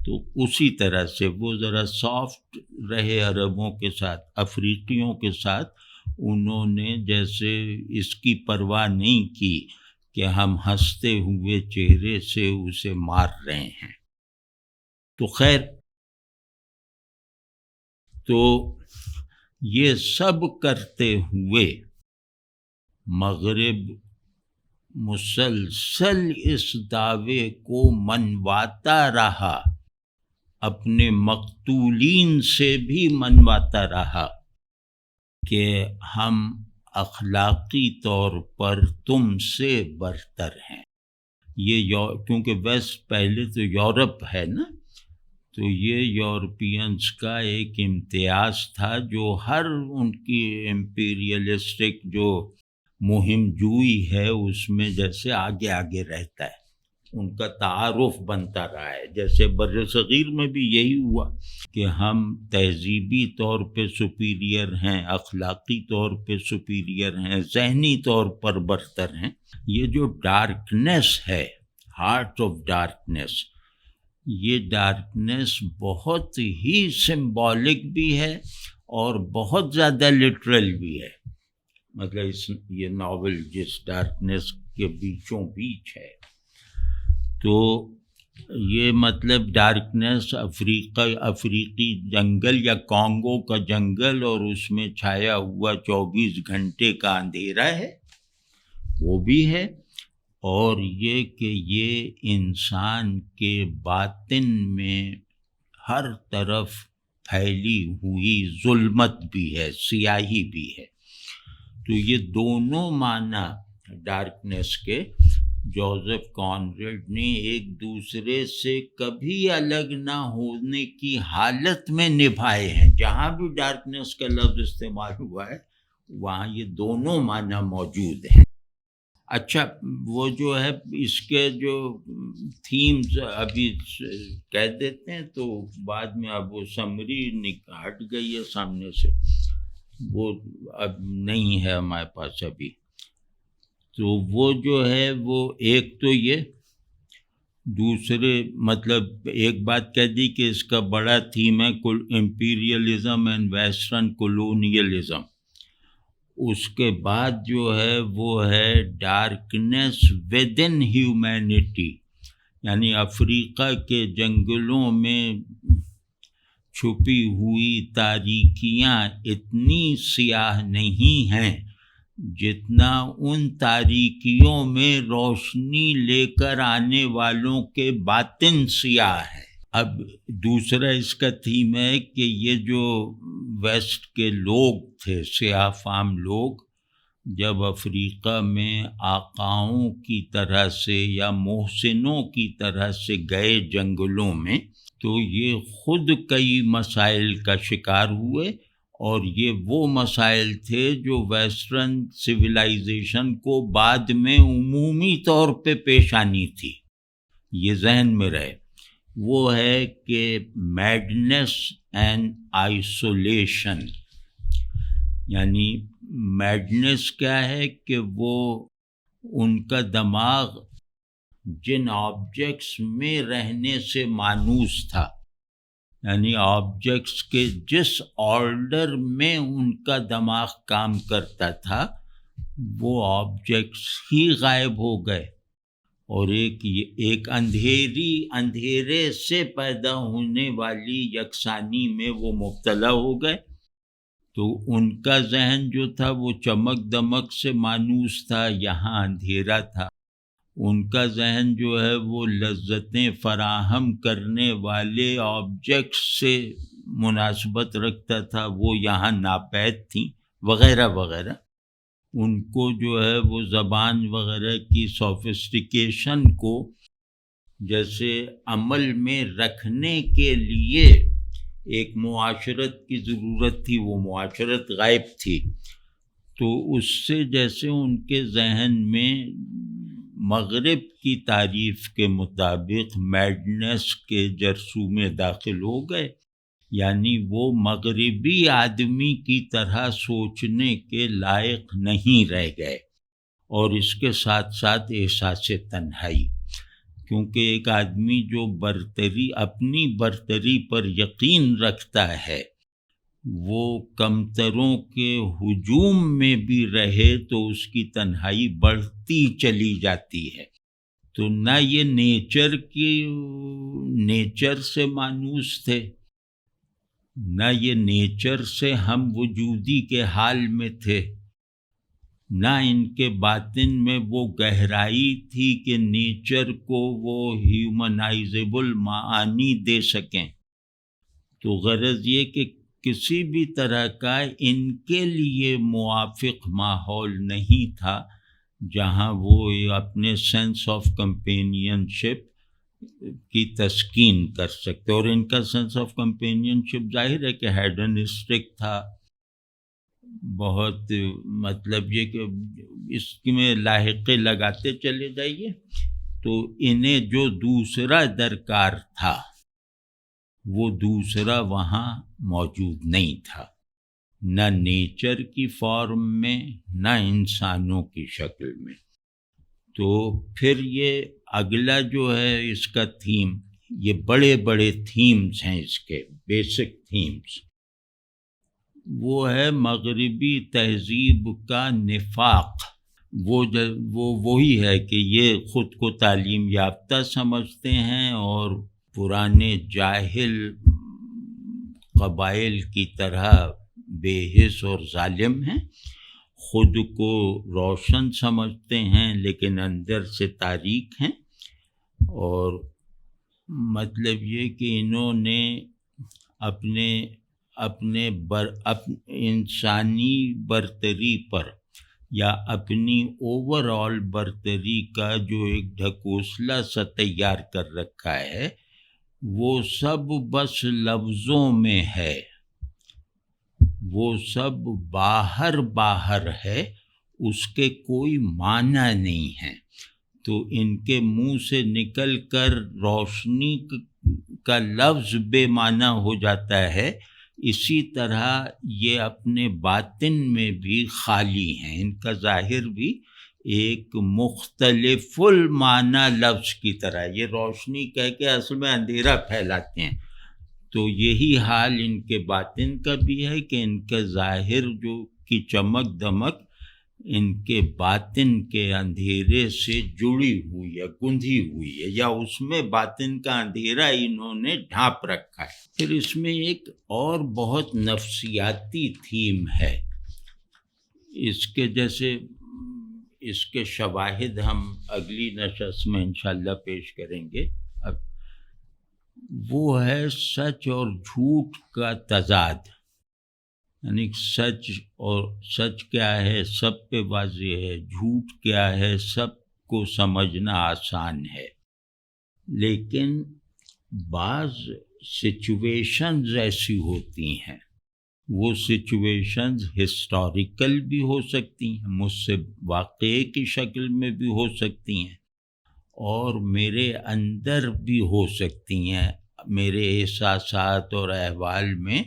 تو اسی طرح سے وہ ذرا سافٹ رہے عربوں کے ساتھ، افریقیوں کے ساتھ انہوں نے جیسے اس کی پرواہ نہیں کی کہ ہم ہنستے ہوئے چہرے سے اسے مار رہے ہیں۔ تو خیر، تو یہ سب کرتے ہوئے مغرب مسلسل اس دعوے کو منواتا رہا، اپنے مقتولین سے بھی منواتا رہا کہ ہم اخلاقی طور پر تم سے برتر ہیں۔ یہ کیونکہ ویسٹ پہلے تو یورپ ہے نا، تو یہ یورپینز کا ایک امتیاز تھا جو ہر ان کی امپیریلسٹک جو مہم جوئی ہے اس میں جیسے آگے آگے رہتا ہے، ان کا تعارف بنتا رہا ہے۔ جیسے بر صغیر میں بھی یہی ہوا کہ ہم تہذیبی طور پہ سپیریئر ہیں، اخلاقی طور پہ سپیریئر ہیں، ذہنی طور پر برتر ہیں۔ یہ جو ڈارکنیس ہے، ہارٹ آف ڈارکنیس، یہ ڈارکنیس بہت ہی سمبولک بھی ہے اور بہت زیادہ لٹرل بھی ہے۔ مطلب یہ ناول جس ڈارکنیس کے بیچوں بیچ ہے، تو یہ مطلب ڈارکنیس افریقی جنگل یا کانگو کا جنگل اور اس میں چھایا ہوا 24 گھنٹے کا اندھیرا ہے، وہ بھی ہے، اور یہ کہ یہ انسان کے باطن میں ہر طرف پھیلی ہوئی ظلمت بھی ہے، سیاہی بھی ہے۔ تو یہ دونوں معنی ڈارکنیس کے جوزف کانریڈ نے ایک دوسرے سے کبھی الگ نہ ہونے کی حالت میں نبھائے ہیں۔ جہاں بھی ڈارکنیس کا لفظ استعمال ہوا ہے وہاں یہ دونوں معنی موجود ہیں۔ اچھا، وہ جو ہے اس کے جو تھیمز ابھی کہہ دیتے ہیں، تو بعد میں اب وہ سمری ہٹ گئی ہے سامنے سے، وہ اب نہیں ہے ہمارے پاس ابھی۔ تو وہ جو ہے وہ ایک تو یہ، دوسرے مطلب ایک بات کہہ دی کہ اس کا بڑا تھیم ہے امپیریلزم اینڈ ویسٹرن کولونیلزم۔ اس کے بعد جو ہے وہ ہے ڈارکنیس ود ان ہیومینٹی، یعنی افریقہ کے جنگلوں میں چھپی ہوئی تاریکیاں اتنی سیاہ نہیں ہیں جتنا ان تاریکیوں میں روشنی لے کر آنے والوں کے باطن سیاہ ہے۔ اب دوسرا اس کا تھیم ہے کہ یہ جو ویسٹ کے لوگ تھے، سیاہ فام لوگ، جب افریقہ میں آقاؤں کی طرح سے یا محسنوں کی طرح سے گئے جنگلوں میں، تو یہ خود کئی مسائل کا شکار ہوئے، اور یہ وہ مسائل تھے جو ویسٹرن سویلائزیشن کو بعد میں عمومی طور پہ پیش آنی تھی۔ یہ ذہن میں رہے، وہ ہے کہ میڈنس اینڈ آئسولیشن، یعنی میڈنس کیا ہے کہ وہ ان کا دماغ جن آبجیکٹس میں رہنے سے مانوس تھا، یعنی آبجیکٹس کے جس آرڈر میں ان کا دماغ کام کرتا تھا وہ آبجیکٹس ہی غائب ہو گئے، اور ایک اندھیرے سے پیدا ہونے والی یکسانی میں وہ مبتلا ہو گئے۔ تو ان کا ذہن جو تھا وہ چمک دمک سے مانوس تھا، یہاں اندھیرا تھا۔ ان کا ذہن جو ہے وہ لذتیں فراہم کرنے والے آبجیکٹس سے مناسبت رکھتا تھا، وہ یہاں ناپید تھیں، وغیرہ وغیرہ۔ ان کو جو ہے وہ زبان وغیرہ کی سوفسٹیکیشن کو جیسے عمل میں رکھنے کے لیے ایک معاشرت کی ضرورت تھی، وہ معاشرت غائب تھی۔ تو اس سے جیسے ان کے ذہن میں مغرب کی تعریف کے مطابق میڈنس کے جرثومے داخل ہو گئے، یعنی وہ مغربی آدمی کی طرح سوچنے کے لائق نہیں رہ گئے، اور اس کے ساتھ ساتھ احساس تنہائی، کیونکہ ایک آدمی جو اپنی برتری پر یقین رکھتا ہے وہ کمتروں کے ہجوم میں بھی رہے تو اس کی تنہائی بڑھتی چلی جاتی ہے۔ تو نہ یہ نیچر سے مانوس تھے، نہ یہ نیچر سے ہم وجودی کے حال میں تھے، نہ ان کے باطن میں وہ گہرائی تھی کہ نیچر کو وہ ہیومنائزیبل معانی دے سکیں۔ تو غرض یہ کہ کسی بھی طرح کا ان کے لیے موافق ماحول نہیں تھا جہاں وہ اپنے سینس آف کمپینین شپ کی تسکین کر سکتے، اور ان کا سینس آف کمپینین شپ ظاہر ہے کہ ہیڈنسٹک تھا، بہت مطلب یہ کہ اس میں لاحقے لگاتے چلے جائیے۔ تو انہیں جو دوسرا درکار تھا وہ دوسرا وہاں موجود نہیں تھا، نہ نیچر کی فارم میں نہ انسانوں کی شکل میں۔ تو پھر یہ اگلا جو ہے اس کا تھیم، یہ بڑے بڑے تھیمز ہیں اس کے بیسک تھیمز، وہ ہے مغربی تہذیب کا نفاق۔ وہ وہی ہے کہ یہ خود کو تعلیم یافتہ سمجھتے ہیں اور پرانے جاہل قبائل کی طرح بے حس اور ظالم ہیں، خود کو روشن سمجھتے ہیں لیکن اندر سے تاریک ہیں، اور مطلب یہ کہ انہوں نے اپنے انسانی برتری پر یا اپنی اوور آل برتری کا جو ایک ڈھکوسلا سا تیار کر رکھا ہے وہ سب بس لفظوں میں ہے، وہ سب باہر ہے، اس کے کوئی معنی نہیں ہے۔ تو ان کے منہ سے نکل کر روشنی کا لفظ بے معنی ہو جاتا ہے، اسی طرح یہ اپنے باطن میں بھی خالی ہیں، ان کا ظاہر بھی ایک مختلف المعنی لفظ کی طرح، یہ روشنی کہہ کے اصل میں اندھیرا پھیلاتے ہیں۔ تو یہی حال ان کے باطن کا بھی ہے کہ ان کا ظاہر جو کی چمک دمک ان کے باطن کے اندھیرے سے جڑی ہوئی ہے، گندھی ہوئی ہے، یا اس میں باطن کا اندھیرا انہوں نے ڈھانپ رکھا ہے۔ پھر اس میں ایک اور بہت نفسیاتی تھیم ہے، اس کے جیسے اس کے شواہد ہم اگلی نشست میں انشاءاللہ پیش کریں گے۔ اب وہ ہے سچ اور جھوٹ کا تضاد. یعنی سچ کیا ہے سب پہ واضح ہے، جھوٹ کیا ہے سب کو سمجھنا آسان ہے. لیکن بعض سچویشنز ایسی ہوتی ہیں، وہ سچویشنز ہسٹوریکل بھی ہو سکتی ہیں، مجھ سے واقعے کی شکل میں بھی ہو سکتی ہیں، اور میرے اندر بھی ہو سکتی ہیں، میرے احساسات اور احوال میں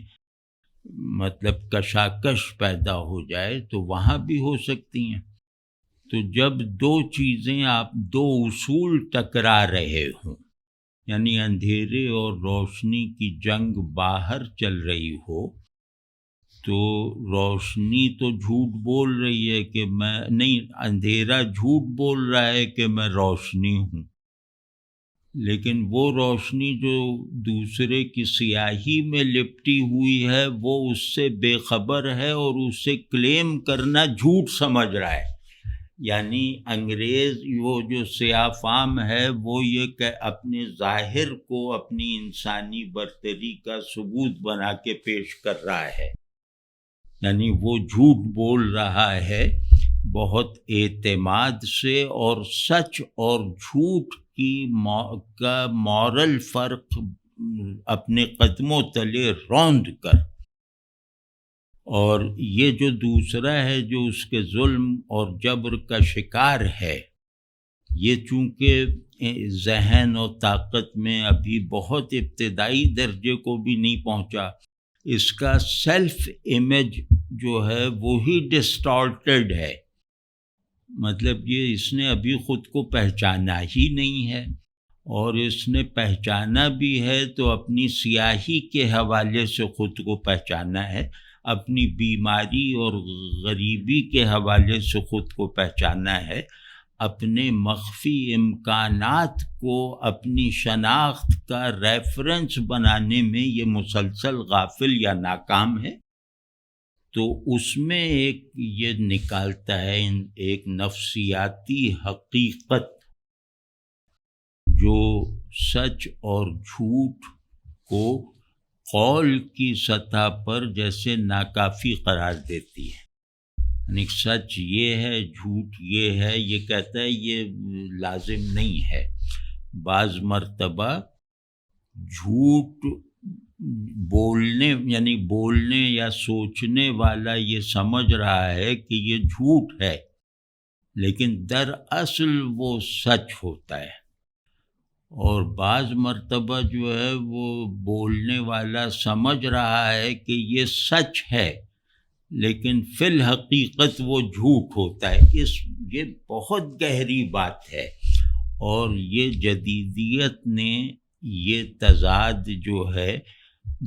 مطلب کشاکش پیدا ہو جائے تو وہاں بھی ہو سکتی ہیں. تو جب دو چیزیں دو اصول ٹکرا رہے ہوں، یعنی اندھیرے اور روشنی کی جنگ باہر چل رہی ہو، تو روشنی تو جھوٹ بول رہی ہے کہ میں نہیں، اندھیرا جھوٹ بول رہا ہے کہ میں روشنی ہوں، لیکن وہ روشنی جو دوسرے کی سیاہی میں لپٹی ہوئی ہے وہ اس سے بے خبر ہے اور اسے کلیم کرنا جھوٹ سمجھ رہا ہے. یعنی انگریز وہ جو سیاہ فام ہے وہ یہ کہ اپنے ظاہر کو اپنی انسانی برتری کا ثبوت بنا کے پیش کر رہا ہے، یعنی وہ جھوٹ بول رہا ہے بہت اعتماد سے، اور سچ اور جھوٹ کا مورل فرق اپنے قدموں تلے روند کر. اور یہ جو دوسرا ہے جو اس کے ظلم اور جبر کا شکار ہے، یہ چونکہ ذہن اور طاقت میں ابھی بہت ابتدائی درجے کو بھی نہیں پہنچا، اس کا سیلف امیج جو ہے وہی ڈسٹارٹیڈ ہے. مطلب یہ اس نے ابھی خود کو پہچانا ہی نہیں ہے، اور اس نے پہچانا بھی ہے تو اپنی سیاہی کے حوالے سے خود کو پہچانا ہے، اپنی بیماری اور غریبی کے حوالے سے خود کو پہچانا ہے، اپنے مخفی امکانات کو اپنی شناخت کا ریفرنس بنانے میں یہ مسلسل غافل یا ناکام ہے. تو اس میں ایک یہ نکالتا ہے ایک نفسیاتی حقیقت جو سچ اور جھوٹ کو قول کی سطح پر جیسے ناکافی قرار دیتی ہے. یعنی سچ یہ ہے، جھوٹ یہ ہے، یہ کہتا ہے یہ لازم نہیں ہے. بعض مرتبہ جھوٹ بولنے یا سوچنے والا یہ سمجھ رہا ہے کہ یہ جھوٹ ہے، لیکن دراصل وہ سچ ہوتا ہے. اور بعض مرتبہ جو ہے وہ بولنے والا سمجھ رہا ہے کہ یہ سچ ہے، لیکن فی الحقیقت وہ جھوٹ ہوتا ہے. یہ بہت گہری بات ہے، اور یہ جدیدیت نے یہ تضاد جو ہے،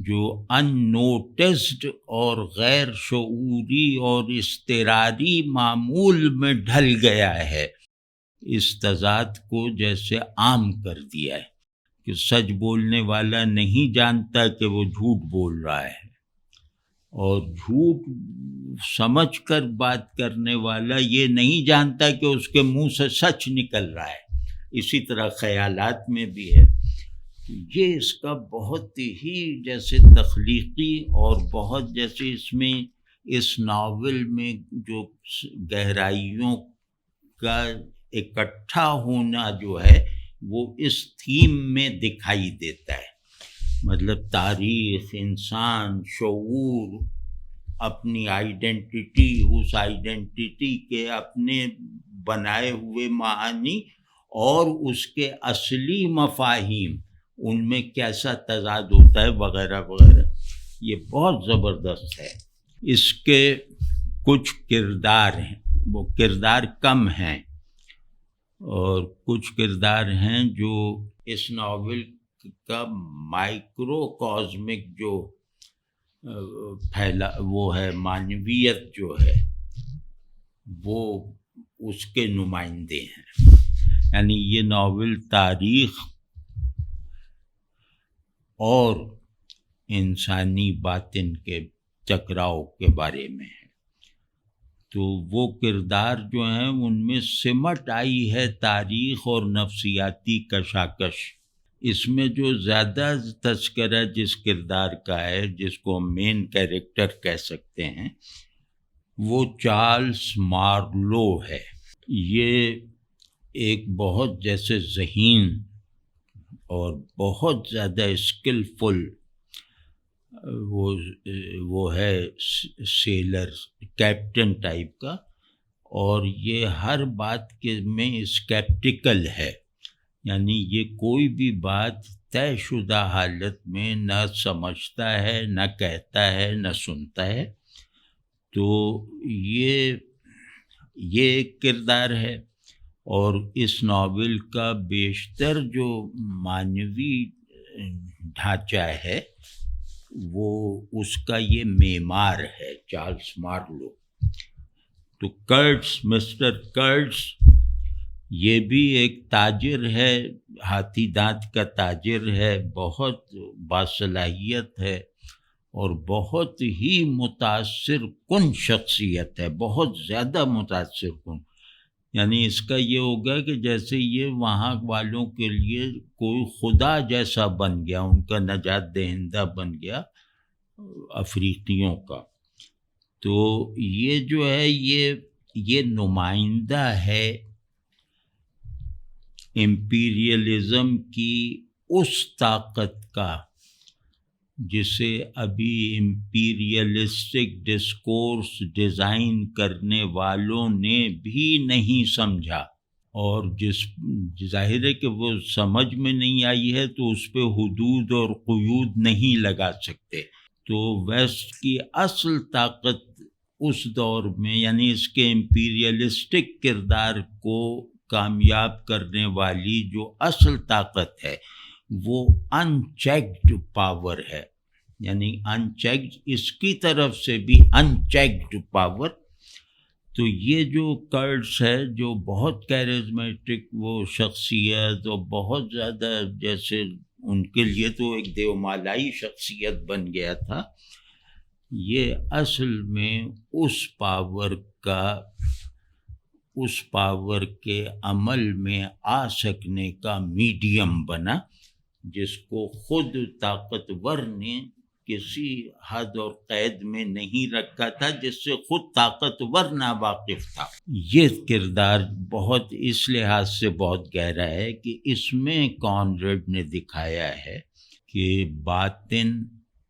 جو ان نوٹسڈ اور غیر شعوری اور اضطراری معمول میں ڈھل گیا ہے، اس تضاد کو جیسے عام کر دیا ہے کہ سچ بولنے والا نہیں جانتا کہ وہ جھوٹ بول رہا ہے، اور جھوٹ سمجھ کر بات کرنے والا یہ نہیں جانتا کہ اس کے منہ سے سچ نکل رہا ہے. اسی طرح خیالات میں بھی ہے. یہ اس کا بہت ہی جیسے تخلیقی اور بہت جیسے اس ناول میں جو گہرائیوں کا اکٹھا ہونا جو ہے وہ اس تھیم میں دکھائی دیتا ہے. مطلب تاریخ، انسان، شعور، اپنی آئیڈینٹی، اس آئیڈینٹی کے اپنے بنائے ہوئے معانی اور اس کے اصلی مفاہیم، ان میں کیسا تضاد ہوتا ہے وغیرہ وغیرہ. یہ بہت زبردست ہے. اس کے کچھ کردار ہیں، وہ کردار کم ہیں، اور کچھ کردار ہیں جو اس ناول کا مائکرو کازمک جو وہ ہے معنویت جو ہے وہ اس کے نمائندے ہیں. یعنی یہ ناول تاریخ اور انسانی باطن کے ٹکراؤ کے بارے میں ہے. تو وہ کردار جو ہیں ان میں سمٹ آئی ہے تاریخ اور نفسیاتی کشاکش. اس میں جو زیادہ تذکرہ جس کردار کا ہے، جس کو مین کیریکٹر کہہ سکتے ہیں، وہ چارلز مارلو ہے۔ یہ ایک بہت جیسے ذہین اور بہت زیادہ اسکلفل وہ ہے سیلر، کیپٹن ٹائپ کا، اور یہ ہر بات کے میں اسکیپٹیکل ہے، یعنی یہ کوئی بھی بات طے شدہ حالت میں نہ سمجھتا ہے، نہ کہتا ہے، نہ سنتا ہے۔ تو یہ ایک کردار ہے، اور اس ناول کا بیشتر جو معنوی ڈھانچہ ہے وہ اس کا یہ معمار ہے، چارلز مارلو۔ تو مسٹر کرٹس یہ بھی ایک تاجر ہے، ہاتھی دانت کا تاجر ہے، بہت باصلاحیت ہے اور بہت ہی متاثر کن شخصیت ہے، بہت زیادہ متاثر کن۔ یعنی اس کا یہ ہوگا کہ جیسے یہ وہاں والوں کے لیے کوئی خدا جیسا بن گیا، ان کا نجات دہندہ بن گیا افریقیوں کا۔ تو یہ جو ہے یہ نمائندہ ہے امپیریلزم کی اس طاقت کا جسے ابھی امپیریلسٹک ڈسکورس ڈیزائن کرنے والوں نے بھی نہیں سمجھا، اور ظاہر ہے کہ وہ سمجھ میں نہیں آئی ہے تو اس پہ حدود اور قیود نہیں لگا سکتے۔ تو ویسٹ کی اصل طاقت اس دور میں، یعنی اس کے امپیریلسٹک کردار کو کامیاب کرنے والی جو اصل طاقت ہے وہ ان چیکڈ پاور ہے، یعنی ان چیکڈ، اس کی طرف سے بھی ان چیکڈ پاور۔ تو یہ جو کرٹس ہے، جو بہت کیریزمیٹک وہ شخصیت اور بہت زیادہ جیسے ان کے لیے تو ایک دیومالائی شخصیت بن گیا تھا، یہ اصل میں اس پاور کے عمل میں آ سکنے کا میڈیم بنا، جس کو خود طاقتور نے کسی حد اور قید میں نہیں رکھا تھا، جس سے خود طاقتور ناواقف تھا۔ یہ کردار بہت اس لحاظ سے بہت گہرا ہے کہ اس میں کانریڈ نے دکھایا ہے کہ باطن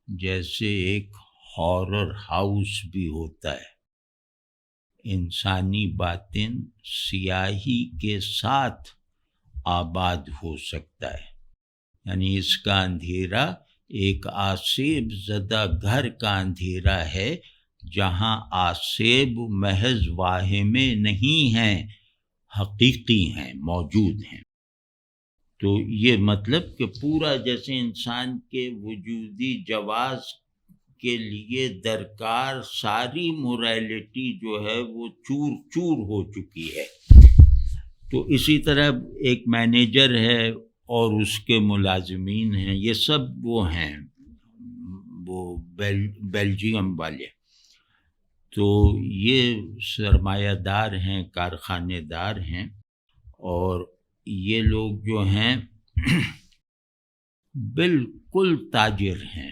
جیسے ایک ہارر ہاؤس بھی ہوتا ہے، انسانی باطن سیاہی کے ساتھ آباد ہو سکتا ہے، یعنی اس کا اندھیرا ایک آسیب زدہ گھر کا اندھیرا ہے، جہاں آسیب محض واہمے نہیں ہیں، حقیقی ہیں، موجود ہیں۔ تو یہ مطلب کہ پورا جیسے انسان کے وجودی جواز کے لیے درکار ساری موریلٹی جو ہے وہ چور چور ہو چکی ہے۔ تو اسی طرح ایک مینیجر ہے اور اس کے ملازمین ہیں، یہ سب وہ ہیں، وہ بیلجیم والے۔ تو یہ سرمایہ دار ہیں، کارخانے دار ہیں، اور یہ لوگ جو ہیں بالکل تاجر ہیں،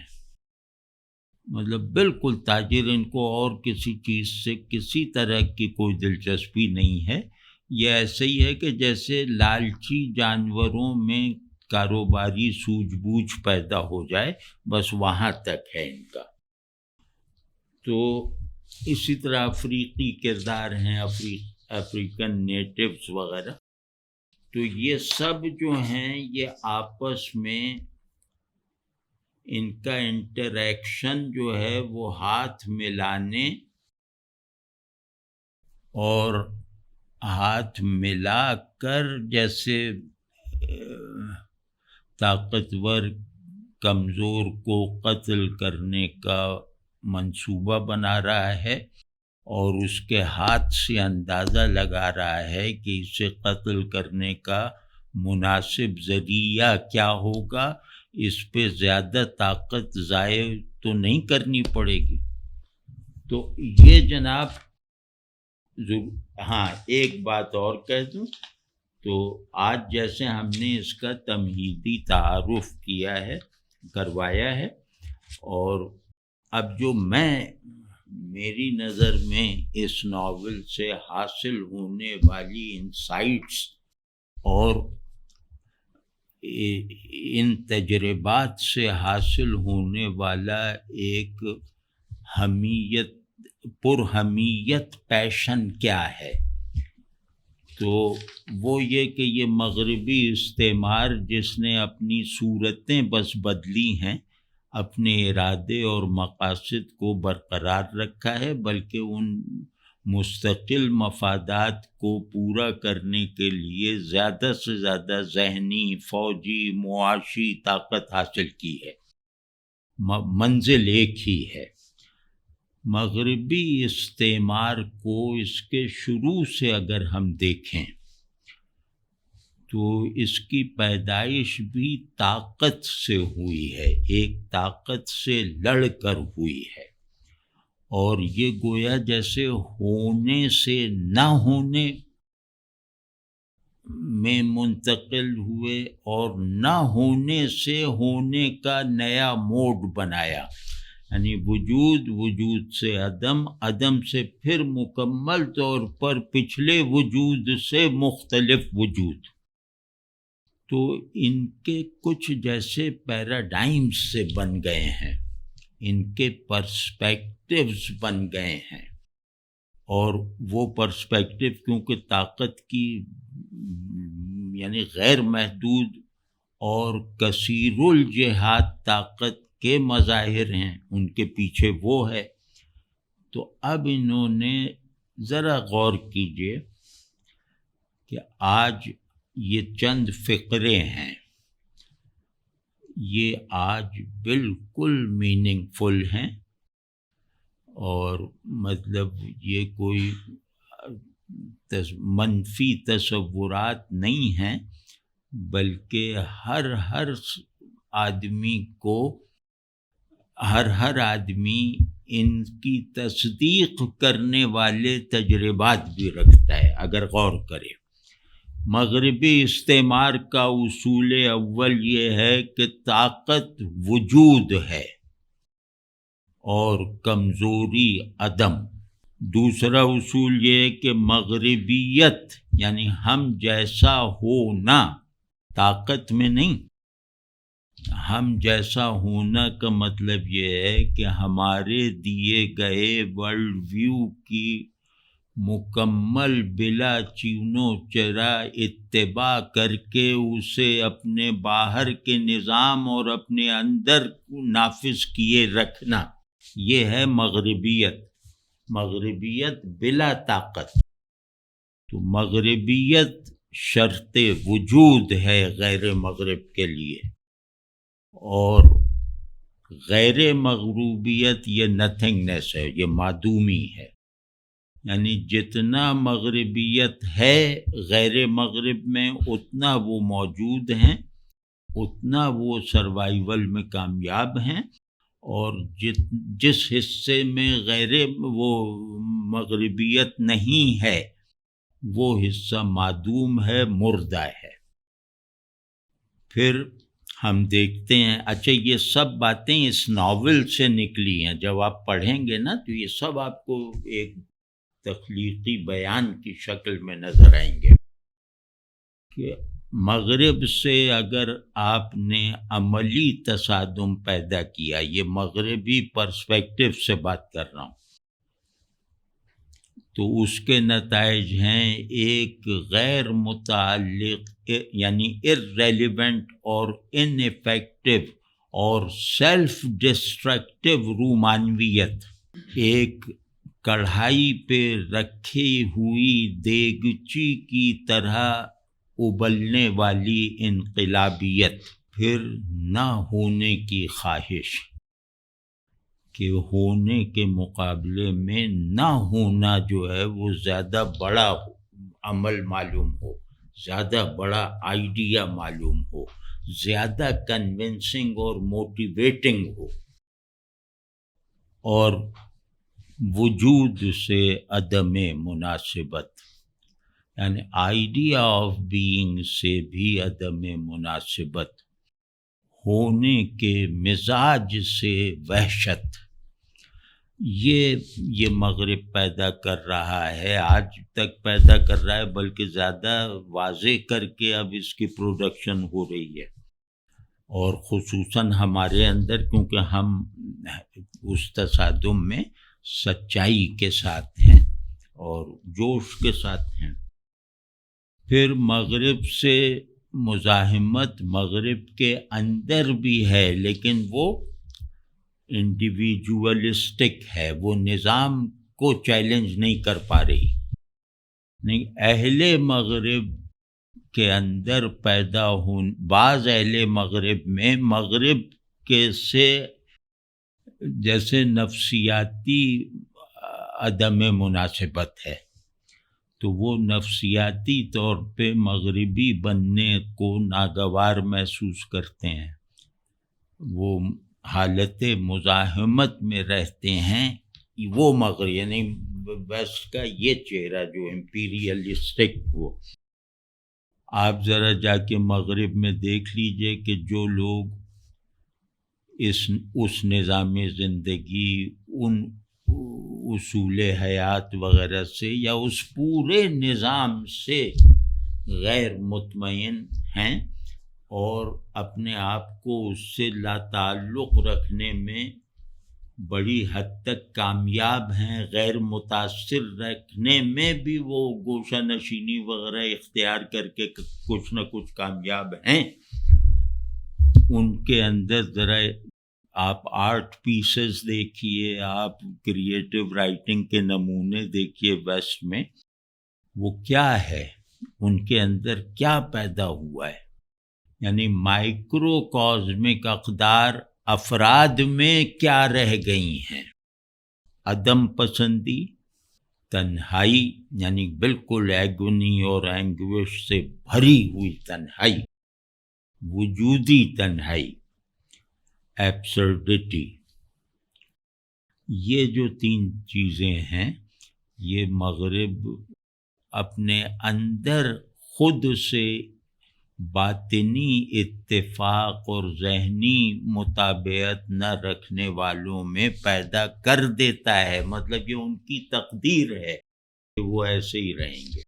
مطلب بالکل تاجر، ان کو اور کسی چیز سے کسی طرح کی کوئی دلچسپی نہیں ہے۔ یہ ایسے ہی ہے کہ جیسے لالچی جانوروں میں کاروباری سوجھ بوجھ پیدا ہو جائے، بس وہاں تک ہے ان کا۔ تو اسی طرح افریقی کردار ہیں، افریقن نیٹیوز وغیرہ۔ تو یہ سب جو ہیں یہ آپس میں ان کا انٹریکشن جو ہے وہ ہاتھ ملانے اور ہاتھ ملا کر جیسے طاقتور کمزور کو قتل کرنے کا منصوبہ بنا رہا ہے، اور اس کے ہاتھ سے اندازہ لگا رہا ہے کہ اسے قتل کرنے کا مناسب ذریعہ کیا ہوگا، اس پہ زیادہ طاقت ضائع تو نہیں کرنی پڑے گی۔ تو یہ جناب، ہاں ایک بات اور کہہ دوں تو آج جیسے ہم نے اس کا تمہیدی تعارف کیا ہے، کروایا ہے، اور اب جو میری نظر میں اس ناول سے حاصل ہونے والی انسائٹس اور ان تجربات سے حاصل ہونے والا ایک پرہمیت پیشن کیا ہے، تو وہ یہ کہ یہ مغربی استعمار جس نے اپنی صورتیں بس بدلی ہیں، اپنے ارادے اور مقاصد کو برقرار رکھا ہے، بلکہ ان مستقل مفادات کو پورا کرنے کے لیے زیادہ سے زیادہ ذہنی، فوجی، معاشی طاقت حاصل کی ہے۔ منزل ایک ہی ہے۔ مغربی استعمار کو اس کے شروع سے اگر ہم دیکھیں تو اس کی پیدائش بھی طاقت سے ہوئی ہے، ایک طاقت سے لڑ کر ہوئی ہے، اور یہ گویا جیسے ہونے سے نہ ہونے میں منتقل ہوئے اور نہ ہونے سے ہونے کا نیا موڈ بنایا، یعنی وجود سے عدم سے پھر مکمل طور پر پچھلے وجود سے مختلف وجود۔ تو ان کے کچھ جیسے پیراڈائمز سے بن گئے ہیں، ان کے پرسپیکٹیوز بن گئے ہیں، اور وہ پرسپیکٹیو کیونکہ طاقت کی یعنی غیر محدود اور کثیر الجہات طاقت کے مظاہر ہیں، ان کے پیچھے وہ ہے۔ تو اب انہوں نے ذرا غور کیجئے کہ آج یہ چند فقرے ہیں، یہ آج بالکل میننگ فل ہیں، اور مطلب یہ کوئی منفی تصورات نہیں ہیں، بلکہ ہر آدمی ان کی تصدیق کرنے والے تجربات بھی رکھتا ہے اگر غور کرے۔ مغربی استعمار کا اصول اول یہ ہے کہ طاقت وجود ہے اور کمزوری عدم۔ دوسرا اصول یہ ہے کہ مغربیت یعنی ہم جیسا ہونا، طاقت میں نہیں، ہم جیسا ہونا کا مطلب یہ ہے کہ ہمارے دیے گئے ورلڈ ویو کی مکمل بلا چینو چرا اتباع کر کے اسے اپنے باہر کے نظام اور اپنے اندر نافذ کیے رکھنا، یہ ہے مغربیت بلا طاقت۔ تو مغربیت شرط وجود ہے غیر مغرب کے لیے، اور غیر مغربیت یہ نتھنگنیس ہے، یہ معدومی ہے، یعنی جتنا مغربیت ہے غیر مغرب میں اتنا وہ موجود ہیں، اتنا وہ سروائیول میں کامیاب ہیں، اور جس حصے میں وہ مغربیت نہیں ہے وہ حصہ معدوم ہے، مردہ ہے۔ پھر ہم دیکھتے ہیں، اچھا یہ سب باتیں اس ناول سے نکلی ہیں، جب آپ پڑھیں گے نا تو یہ سب آپ کو ایک تخلیقی بیان کی شکل میں نظر آئیں گے کہ مغرب سے اگر آپ نے عملی تصادم پیدا کیا، یہ مغربی پرسپیکٹیو سے بات کر رہا ہوں، تو اس کے نتائج ہیں ایک غیر متعلق یعنی irrelevant اور ineffective اور سیلف ڈسٹرکٹیو رومانویت، ایک کڑھائی پہ رکھی ہوئی دیگچی کی طرح ابلنے والی انقلابیت، پھر نہ ہونے کی خواہش کہ ہونے کے مقابلے میں نہ ہونا جو ہے وہ زیادہ بڑا عمل معلوم ہو، زیادہ بڑا آئیڈیا معلوم ہو، زیادہ کنونسنگ اور موٹیویٹنگ ہو، اور وجود سے عدم مناسبت، یعنی آئیڈیا آف بینگ سے بھی عدم مناسبت، ہونے کے مزاج سے وحشت، یہ مغرب پیدا کر رہا ہے، آج تک پیدا کر رہا ہے، بلکہ زیادہ واضح کر کے اب اس کی پروڈکشن ہو رہی ہے، اور خصوصاً ہمارے اندر، کیونکہ ہم اس تصادم میں سچائی کے ساتھ ہیں اور جوش کے ساتھ ہیں۔ پھر مغرب سے مزاحمت مغرب کے اندر بھی ہے، لیکن وہ انڈیویجولسٹک ہے، وہ نظام کو چیلنج نہیں کر پا رہی۔ نہیں، اہل مغرب کے اندر پیدا بعض اہل مغرب میں مغرب کے سے جیسے نفسیاتی عدم مناسبت ہے، تو وہ نفسیاتی طور پہ مغربی بننے کو ناگوار محسوس کرتے ہیں، وہ حالت مزاحمت میں رہتے ہیں، وہ مغرب یعنی ویسٹ کا یہ چہرہ جو امپیریلسٹک، وہ آپ ذرا جا کے مغرب میں دیکھ لیجئے کہ جو لوگ اس نظام زندگی، ان اصول حیات وغیرہ سے یا اس پورے نظام سے غیر مطمئن ہیں اور اپنے آپ کو اس سے لا تعلق رکھنے میں بڑی حد تک کامیاب ہیں، غیر متاثر رکھنے میں بھی وہ گوشہ نشینی وغیرہ اختیار کر کے کچھ نہ کچھ کامیاب ہیں، ان کے اندر ذرا آپ آرٹ پیسز دیکھیے، آپ کریٹو رائٹنگ کے نمونے دیکھیے ویسٹ میں، وہ کیا ہے، ان کے اندر کیا پیدا ہوا ہے، یعنی مائکرو کازمک اقدار افراد میں کیا رہ گئی ہیں، عدم پسندی، تنہائی، یعنی بالکل ایگونی اور اینگوش سے بھری ہوئی تنہائی، وجودی تنہائی، ایبسرڈٹی، یہ جو تین چیزیں ہیں، یہ مغرب اپنے اندر خود سے باطنی اتفاق اور ذہنی مطابقت نہ رکھنے والوں میں پیدا کر دیتا ہے، مطلب یہ ان کی تقدیر ہے کہ وہ ایسے ہی رہیں گے۔